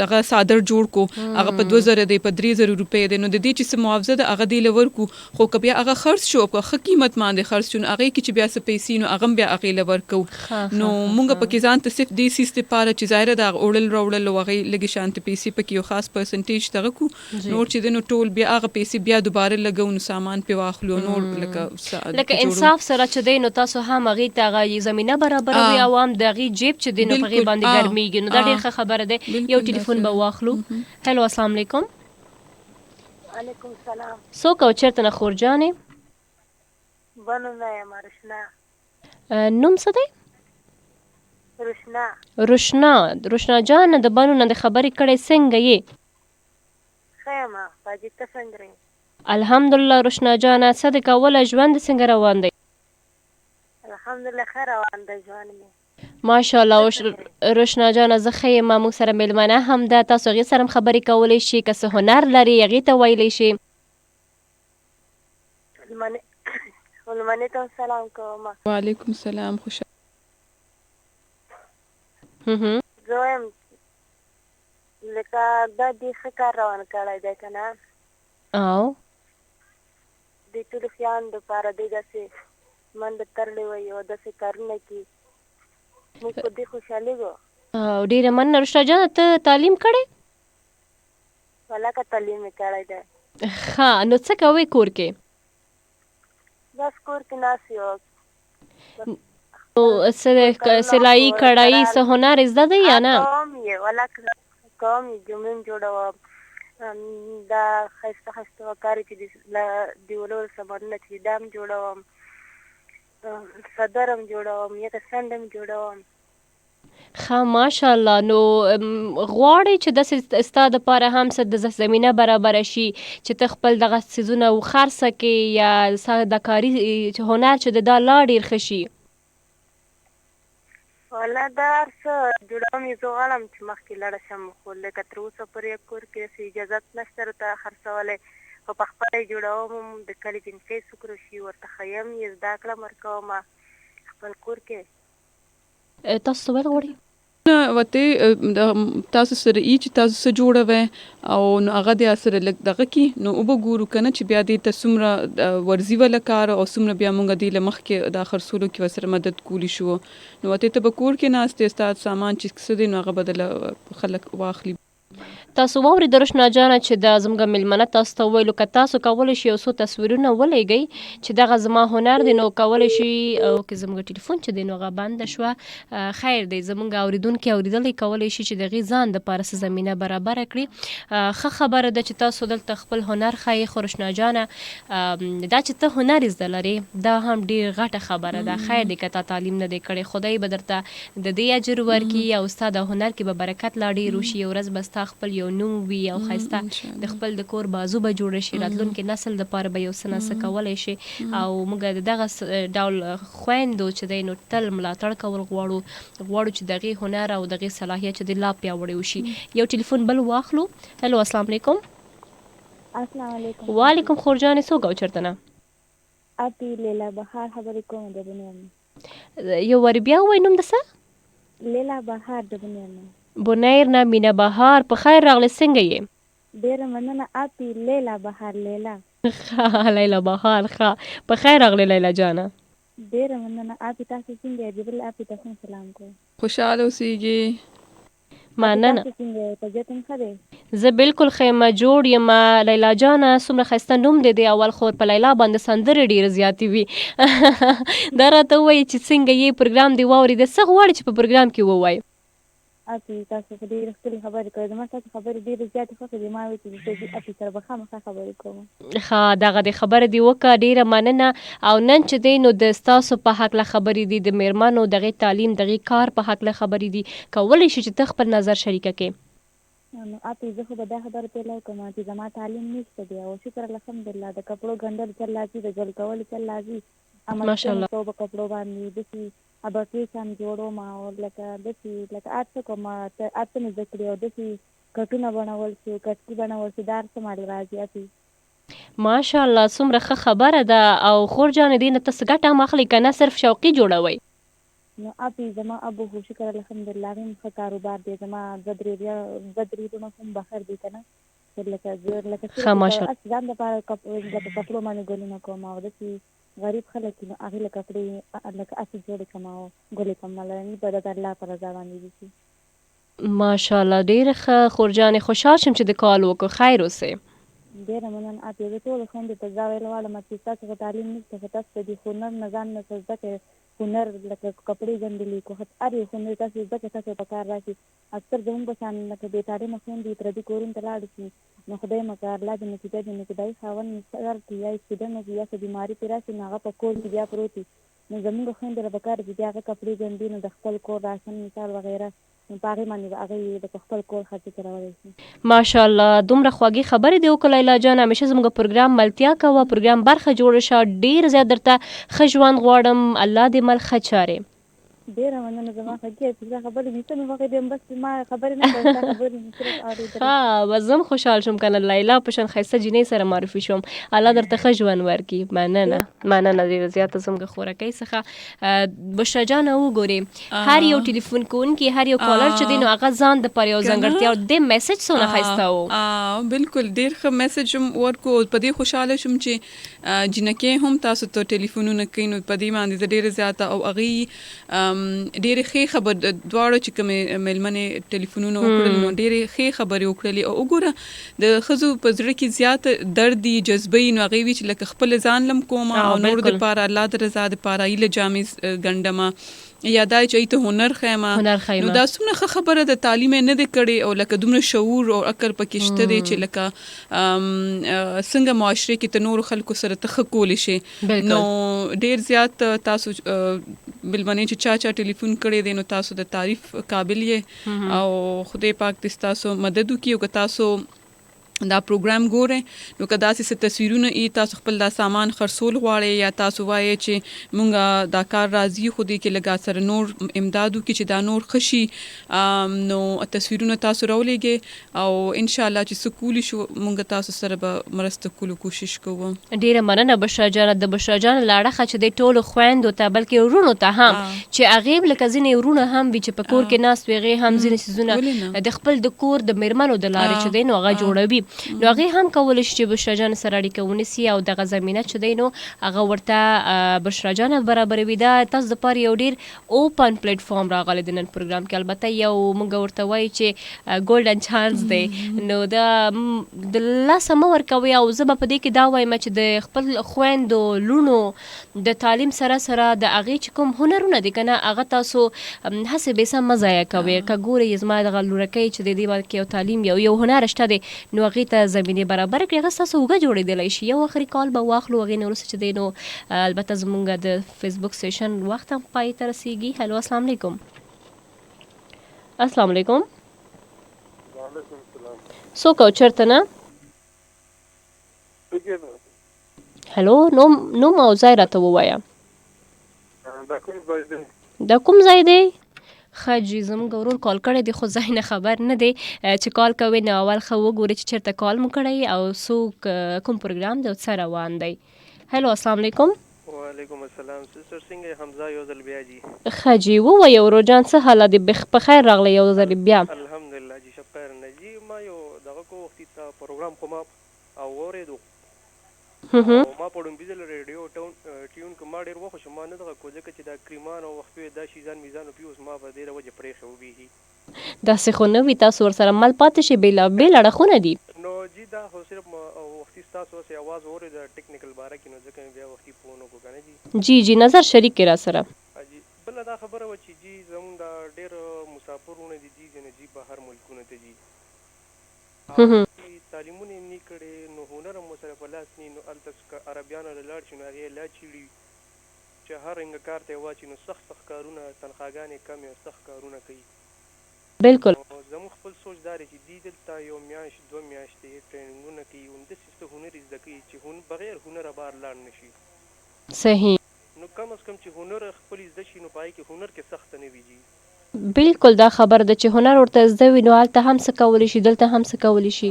دغه صادر جوړ کو هغه په 2000 دی په 3000 روپے دی نو د دې چې معاوضه د هغه دی لورکو خو کبه هغه خرڅ شو په قیمت باندې خرڅ شو هغه کې چې بیا څه پیسې نو هغه بیا هغه لورکو نو مونږ په کې ځان ته صرف دې سیستم لپاره چې ظاهر دا وړل وغه لګي شانت پیسې پکې یو خاص پرسنټیج دغه کو نور چې د نو ټول بیا هغه پیسې بیا دوباره لګو نو سامان په واخلو نور لکه انصاف سره چې دی نو تاسو هم هغه ته زمينه برابر وي عوام دغه جیب چې دی نو په غي باندې ګرميږي نو دا ډیره خبره ده. یو ټلیفون به واخلو. هلو السلام علیکم. وعلیکم السلام. سو کو چرته نه خورجانې بنو نه مرشنا نوم څه دی؟ روشنا جان د بانو نه خبرې کړې څنګه یې؟ خیمه باجی ته څنګه یې؟ الحمدلله روشنا جان څه د کوله ژوند څنګه روان دی؟ الحمدلله خیر روان دی ژوند می ماشاءالله. روشنا جان زه خې ما موږ سره ملمنه هم ده تاسو غي سره خبرې کولای شي که څه هنر لري غي ته ویلی شي. ولمنه ته سلام کوم. وعلیکم السلام. خوش زویم لکه دا دی خکار روان کړی دی کنه او د ټول خیان د پاره دی داسې منډه ترلې وي او داسې کارونه کوي موږ په دې خوشحالي کو او ډیره مننه. روشنا جان ته تعلیم کړی؟ ولاکه تعلیم کړی دی. ها نو څه کوي کور کې؟ بس کور کې ناس یو او سلایی کڑائی څه هنر زده دی یا نه؟ کوم یې ولاکه کوم جملې جوړوم دا خسته وکړي چې دی ولور سمونه چې دام جوړوم صدرم جوړوم یا سندم جوړوم. ها ماشاءالله. نو غواړي چې د استاد لپاره هم څه د زمينه برابر شي چې ته خپل دغه سيزونه وخرڅه کې یا د کاری هنر چې د لا ډیر خشي؟ ولا دار څه جوړوم یې زه غواړم چې مخکې لاړه شم خو لکه تر اوسه پورې کور کې اجازت نشته راته خرڅولی خو په خپله یې جوړوم د کلي جنکۍ څوک راشي ورته ښیم یې زده کړم ورکوم خپل کور کې. تاسو څه ویل غواړئ؟ وته تاسو سره چې تاسو سره جوړوي او نو هغه د سره لګ دغه کی نو وګورو کنه چې بیا دې ته سمره ورزي ولا کار او سمره بیا مونږ دې لمخ کې د خرڅولو کې وسره مدد کولی شو نو ته به کور کې ناشته ستاسو سامان چې څه دي نو هغه بدل خلک واخلي. تاسو واوري درشنا جانه چې د زمګه ملمنه تاسو ته ویلو که تاسو کولای شئ یو څو تصویرونه ولېږئ چې دغه زما هنر دی نو کولای شئ او که زموږ ټلیفون چې دی نو هغه بنده شوه خیر دی زموږ اوریدونکي اورېدلی کولای شي چې د هغې ځان دپاره څه زمینه برابره کړي. ښه خبره ده چې تاسو دلته خپل هنر ښایي خو رشنا جانه دا چې ته هنر زده لرې دا هم ډېر غټه خبره ده. خیر دی که تا تعلیم نه دی کړی خدای به درته د دې اجر ورکړي او ستا د هنر کې به برکت لا ډېر وشي یو ورځ به ستا خپل یو نوم وي او ښایسته د خپل د کور بازو به جوړه شي راتلونکي نسل دپاره به یو څه نه څه کولی شي او موږ د دغه ډول خویندو چې دی نو تل ملاتړ کول غواړو چې د هغې هنر او د هغې صلاحیت چې دی لا پیاوړی وشي. یو ټلیفون بل واخلو. هلو السلام علیکم. السلام علیکم. وعلیکم خور جانې څوک او چېرته نه؟ اپی لیلا بهار خبرې کوم د بنیر. یو وارې بیا ووایي نوم د څه؟ لیلا بهار د بنیر نه. بنیر نه مینه بهار په خیر راغلی څنګه یې؟ ډېره مننه اپی لیلا بهار لیلا. ښه لیلا بهار ښه په خیر راغلی لیلا جانه. ډېره مننه اپی تاسو څنګه یې جبرل اپی ته هم سلام کوم. خوشحاله اوسېږي. مننه. تاسو څنګه طبیعت هم ښه دی؟ زه بالکل ښه یم جوړ یم لیلا جانه څومره ښایسته نوم دی اول خو په لیلا باندې سندرې ډېرې زیاتې وي دا راته ووایي چې څنګه یې پروګرام دی واورېده څه غواړي چې په پروګرام کې ووایي؟ اپی تاسو خو ډېرې ښکلې خبرې کوئ زما ستاسو خبرې ډېرې زیاتې خوښې دي ما وایي چې اپی سره به خامخا خبرې کوم. ښه دغه د خبره دې وکړه ډېره مننه او نن چې دی نو د ستاسو په هکله خبرې دي د میرمنو دغې تعلیم دغې کار په هکله خبرې دي کولی شي چې ته خپل نظر شریکه کړې. نو اپی زه خو به دا خبره پیل وکړم چې زما تعلیم نشته دی او شکر الحمدلله د کپړو ګنډل چل راځي د ګل کول چل راځي ماشاءالله عمل په کپړو باندې داسې ابکیس هم جوړوم او لکه داسې لکه ارت کوم ارت مې زده کړي او داسې کټونه بڼول شي کټکي بڼول شي دا هر څه مال راځي اپی. ماشاءالله څومره ښه خبره ده او خور جانې دې نه تاسو ګټه هم اخلئ که نه صرف شوقي جوړوئ؟ نو اپی زما ابو خو شکر الحمدلله هغې هم ښه کاروبار دی زما بدریدونه هم بخر دي که نه لکه ځان دپاره لکه کپړو باندې ګلونه کوم او داسې غریب خلک نو هغې له کپړې لکه اسې جوړې کړم او ګلې کړم ملني به د الله په رضا باندې وشي. ماشاءالله ډېره ښه خور جانې خوشحال شم چې د کال وکړو خیر اوسئ. ډېره مننه اپی زه ټولو خویندو ته دا ویل غواړم چې تاسو خو تعلیم نشته خو تاسو د دې هنر نه ځان نه څه زده کړئ هنر لکه کپړې ګنډلي کو هر یو هنر تاسو زده کړئ تاسو په کار راشي اکثر زموږ په شان لکه بې تعلیمه خویندې پردي کورونو ته لاړې شي نو خدای مکار الله دې نتیجه دې نتیجه خاوند سر کې یا اکسیډنټ وي یا څه بیماري پرې راشي نو هغه په کور کې بیا پروت وي نو زموږ خویندو له پکار دي چې هغه کپړې ګنډي نو د خپل کور راشن مثال وغیره نو په هغې باندې به هغې د خپل کور خرچې کولی شي. ماشاءالله دومره خوږې خبرې دې وکړه لیلا جان همیشه زموږ پروګرام ملتیا کوه پروګرام برخه جوړه شه ډېر زیات درته ښه ژوند غواړم الله دې مل ښه چارې. ډېره مننه زما خګې چې دا خبرې مې څه مې وخت دې بس ما خبرې نه کوم دا خبرې مې صرف اورېدل. ها بس زه هم خوشحال شوم که نه لیلا په شان ښایسته جینۍ سره معرفي شوم الله درته ښه ژوند ورکړي. مننه ډېره زیاته زموږ خورکۍ څخه بشرا جانه وګورې هر یو ټلیفون کوونکي هر یو کالر چې دی نو هغه ځان دپاره یو ځانګړتیا او د میسج څونه ښایسته و. بالکل ډېر ښه میسج هم ورکو په دې خوشحاله شوم چې جنکۍ هم تاسو ته ټلیفونونه کوي نو په دې باندې زه ډېره زیاته او هغې ډېرې ښې خبر دواړو چې کومې میلمنې ټلیفونونه وکړل نو ډېرې ښې خبرې وکړلې او وګوره د ښځو په زړه کې زیات درد دي جذبه نو هغې وي چې لکه خپل ځان لم کوم او نورو دپاره الله د رضا دپاره هیله جامې ګنډمه یا دا چې ته هنر خیمه نو دا څومره ښه خبره ده تعلیم یې نه دی کړې او لکه دومره شعور او عقل پکې شته دی چې لکه څنګه معاشرې کې ته نورو خلکو سره ته ښه کولی شي نو ډېر زیات تاسو بلمنې چې چا ټلیفون کړی دی نو تاسو د تعریف قابل یې او خدای پاک دې ستاسو مدد وکړي او که تاسو دا پروګرام ګورئ نو که داسې څه تصویرونه ای تاسو خپل دا سامان خرڅول غواړئ یا تاسو وایئ چې مونږ دا کار راځي خو دې کې لږ سره نور امداد وکړي چې دا نور ښه شي نو تصویرونه تاسو راولېږئ او انشاءالله چې څه کولی شو مونږ تاسو سره به مرسته کولو کوشش کوو. ډیره مننه بشرا جانه. د بشرا جانه لاړه چې د ټولو خویندو ته بلکې ورونو ته هم چې هغې لکه ځینې ورونه هم وي چې په کور کې ناست وي هغې هم ځینې څیزونه د خپل د کور د میرمنو د لارې چې دی نو هغه جوړوي نو هغې هم کولی شي چې بشرا جان سره اړیکه ونیسي او دغه زمینه چې دی نو هغه ورته بشرا جانه برابروي. دا تاسو دپاره یو ډېر اوپن پلیټ فارم راغلی د نن پروګرام کې. البته یو موږ ورته وایو چې ګولډن چانس دی نو دا د لاسه مه ورکوئ او زه به په دې کې دا وایم چې د خپل خویندو لوڼو د تعلیم سره سره د هغې چې کوم هنرونه دي که نه هغه تاسو هسې بېسم مه ضایع کوئ. که ګورئ زما دغه لورکۍ چې د دې کې یو تعلیم یو هنر شته دی نو هغې ته زمینې برابر کړي هغه ستاسو اوږه جوړېدلی شي. یو آخري کال به واخلو هغې نه وروسته چې دی نو البته زمونږ د فیسبوک سیشن وخت هم پای ته رسیږي. هلو السلام علیکم. السلام علیکم. څوک او چېرته نه؟ هلو نوم او ځای راته ووایه. دا کوم ځای دی؟ ښه جي زموږ ورور کال کړی دی خو ځای نه خبر نه دی چې کال کوئ نو اول ښه وګورئ چې چېرته کال مو کړی او څوک کوم پروګرام دی او څه روان دی. هلو السلام علیکم. وعلیکم السلام. سسټر څنګه حمزه یو ځل بیا جي. ښه جي ووایه ورور جان څه حاله دی په خیر راغلی یو ځل بیا. الحمدلله جي شب خیر نه جي. ما یو دغه کو وختي ته پروګرام خو ما اورېدو ما په ډومبي ځل ریډیو ټیون که ما ډېر وخوښه ما نه دغه کو ځکه چې دا کریمان او وخت دا شیزان میزان او پیوس ما په ډېره وجه پرېښه وبېږي. داسې خو نه وي تاسو ورسره مل پاتې شي بېل اړخونه دي. نو جي دا خو صرف وختي ستاسو هسې اواز اورېد د ټیکنیکل باره کې نو ځکه مې بیا وختي پوه نه کړو که نه جي. جي نظر شریک کړي را سره. جي بله دا خبره وه چې جي زموږ دا ډېر مسافرونه دي جي ځینې جي بهر ملکونو ته جي تعلیمونه یې نه کړی نو هنر هم ورسره په لاس نه نو هلته عربیانو له لاړ شي نو هغې لا چیړي چې هر رنګه کار ته یې واچي نو سخت کارونه تنخواګانې کمې او سخت کارونه کوي. بلکل زموږ خپل سوچ دا دی چې دوی دلته یو میاشت 2 میاشتې ټریننګونه کوي همداسې څه هنر زده کوي چې بغیر هنره بهر لاړ نه شي. صحیح. نو کم از کم چې هنر خپل زده شي نو په هغې کې هنر کې سخته نه وي جي. بلکل دا خبر ده چې هنر ورته زده وي نو هلته هم څه کولی شي دلته هم څه کولی شي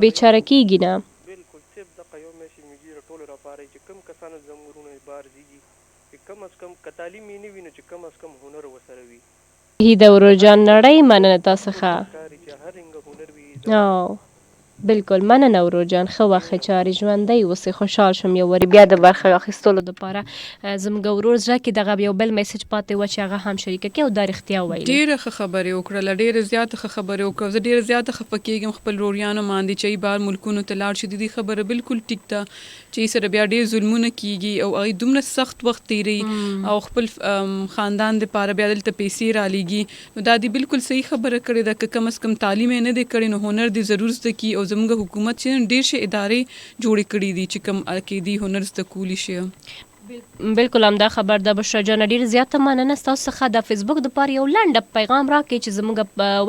بیچاره کېږي نه. بلکل صرف دغه یو میاشت مې د ټولو لپاره چې کوم کسانو زموږ وروڼه بهر ځي چې کم از کم که تعلیم یې نه وي نو چې کم از کم هنر ورسره وي. هی د ورور جان نړۍ مننه تا څخه. چې هر رنګه هنر وي. بلکل مننه ورور جان ښه وخت چارې ژوندی اوسئ. خوشحال شوم یو وارې بیا د برخه اخیستلو دپاره. زموږ ورور زړه کې دغه یو بل میسج پاتې وه چې هغه هم شریکه کړي او دا رښتیا ویلي. ډېره ښه خبرې وکړله ډېره زیاته ښه خبرې وکړه. زه ډېره زیاته خفه کېږم خپل وروریانو باندې چې بهر ملکونو ته لاړ شي. د دې خبره بلکل ټیک ده چې سره بیا ډېر ظلمونه کېږي او هغوی دومره سخت وخت تېروي او خپل خاندان دپاره بیا دلته پیسې رالیږي نو دا دې بلکل صحیح خبره کړې ده که کم از کم تعلیم یې نه دی کړی نو هنر دې ضرور زده کړي او زموږ حکومت چې ډېر شي ادارې جوړې کړي دي چې کوم کې دي هنر زده کولی شي. بلکل همدا خبر ده بشرا جانه ډېر زیاته مننه ستاسو څخه. د فیسبوک دپاره یو لنډه پیغام راکړئ چې زموږ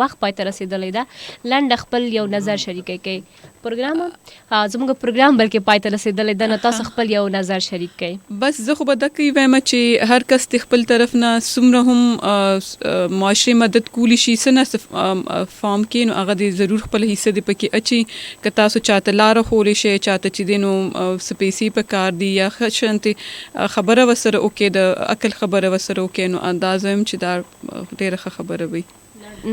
وخت پای ته رسېدلی ده. لنډه خپل یو نظر شریکه کوئ. پروګرام زموږ پروګرام بلکې پای ته رسېدلی ده نو تاسو خپل یو نظر شریک کوئ. بس زه خو به دقی وایم چې هر کس د خپل طرف نه څومره هم معاشري مدد کولی شي څه نه فارم کې نو هغه دې ضرور خپل حصه دې پکې اچي که تاسو چاته لاره ښولی شئ چاته چې دی نو څه پیسې په کار دي یا ښه شانتې خبره ورسره وکړئ د عقل خبره ورسره وکړئ نو اندازه یم چې دا ډېره ښه خبره وي.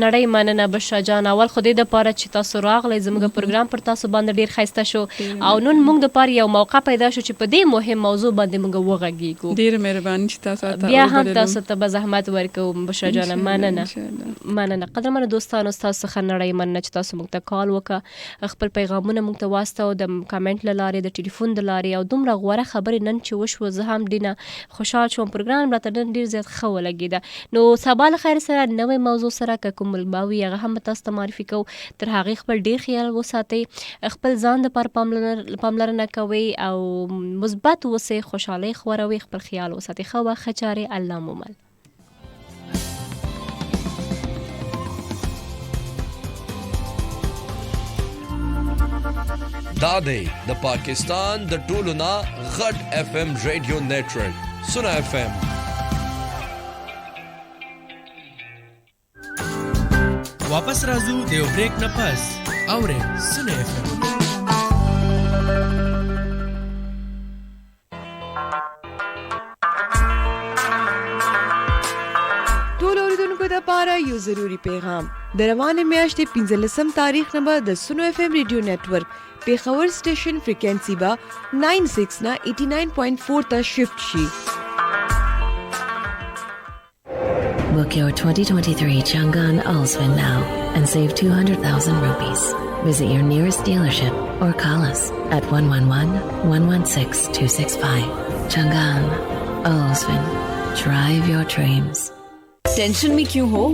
نړۍ مننه بشرا جان. اول خو دې دپاره چې تاسو راغلی زموږ پروګرام پر تاسو باندې ډېر ښایسته شو او نن موږ دپاره یو موقع پیدا شو چې په دې مهم موضوع باندې موږ وغږېږو. ډېره مهرباني چې تاسو بیا هم تاسو ته به زحمت ورکوو بشرا جانه. مننه قدرمنو دوستانو ستاسو څخه نړۍ مننه چې تاسو موږ ته کال وکړه خپل پیغامونه موږ ته واستوه د کمنټ له لارې د ټلیفون د لارې او دومره غوره خبرې نن چې وشوه زه هم ډېره خوشحال شوم. پروګرام راته نن ډېر زیات ښه ولګېده. نو سبا له خیر سره نوې موضوع سره که کوم ملباوي هغه هم تاسو ته معرفي کوو. تر هغې خپل ډېر خیال وساتئ. خپل ځان دپاره پاملرنه کوئ او مثبت اوسئ. خوشحالۍ خوروئ. خپل خیال وساتئ. ښه وخت ښه چارې. الله مو مل. दादे द पाकिस्तान द टोलना गट FM रेडियो नेटवर्क सुना FM। वापस राजू देव ब्रेक न पस और सुना FM। पारा यू जरूरी पैगाम د روانې میاشتې 15 تاریخ نمبر د سونو اف ام ریډیو نتورک پیښور سټیشن فریکوئنسي با 96 نه 89.4 ته شفت شي. Book your 2023 Chang'an Ulsvin now and save 200,000 rupees. Visit your nearest dealership or call us at 111-116-265. Chang'an Ulsvin. Drive your dreams. Tension में क्यों हो?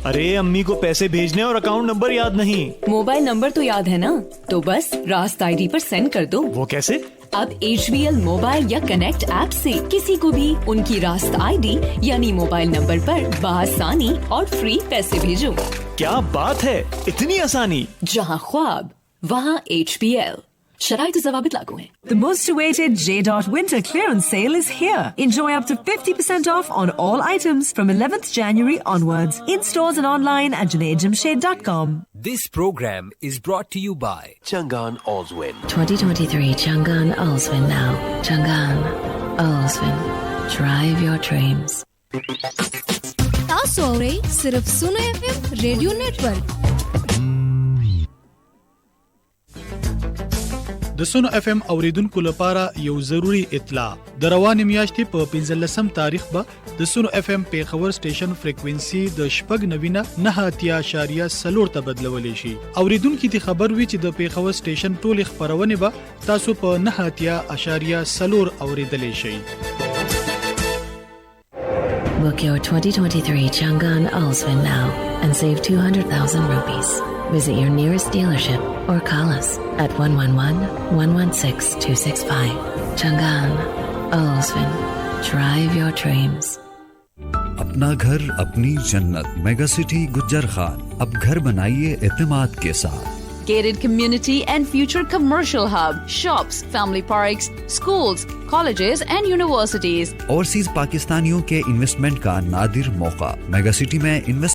अरे अम्मी को पैसे भेजने और अकाउंट नंबर याद नहीं। मोबाइल नंबर तो याद है ना, तो बस रास्त आईडी पर सेंड कर दो। वो कैसे? अब HBL मोबाइल या कनेक्ट ऐप से किसी को भी उनकी रास्त आईडी यानी मोबाइल नंबर पर बआसानी और फ्री पैसे भेजो। क्या बात है, इतनी आसानी। जहाँ ख्वाब वहाँ HBL। शराइत ज़वाबित लागू हैं। The most awaited J. Winter Clearance Sale is here. Enjoy up to 50% off on all items from 11th January onwards. In stores and online at JunaidJamshed.com. This program is brought to you by Chang'an Ulsvin. 2023 Chang'an Ulsvin now. Chang'an Ulsvin. Drive your dreams. तासो औरे सिर्फ सुनो FM radio network. د سونو اف ام اوریدونکو لپاره یو ضروری اطلاع د روانې میاشتې په 15 تاریخ به د سونو اف ام پیښور سټیشن فریکوئنسي د شپږ نوینه 9.4 ته بدلولې شي. اوریدونکو ته خبر وي چې د پیښور سټیشن ټول خبرونه به تاسو په 9.4 اوریدلې شي. Book your 2023 Chang'an Ulsvin now and save 200,000 rupees. Visit your nearest dealership or call us at 111-116-265. Chang'an Ulsvin. Drive your dreams. अपना घर अपनी जन्नत। Mega city Gujjar खान। अब घर बनाइए एतमाद के साथ। Gated community and future commercial hub, shops, family parks, schools, colleges and universities. Overseas पाकिस्तानियों के इन्वेस्टमेंट का नादिर मौका। मेगा सिटी में इन्वेस्ट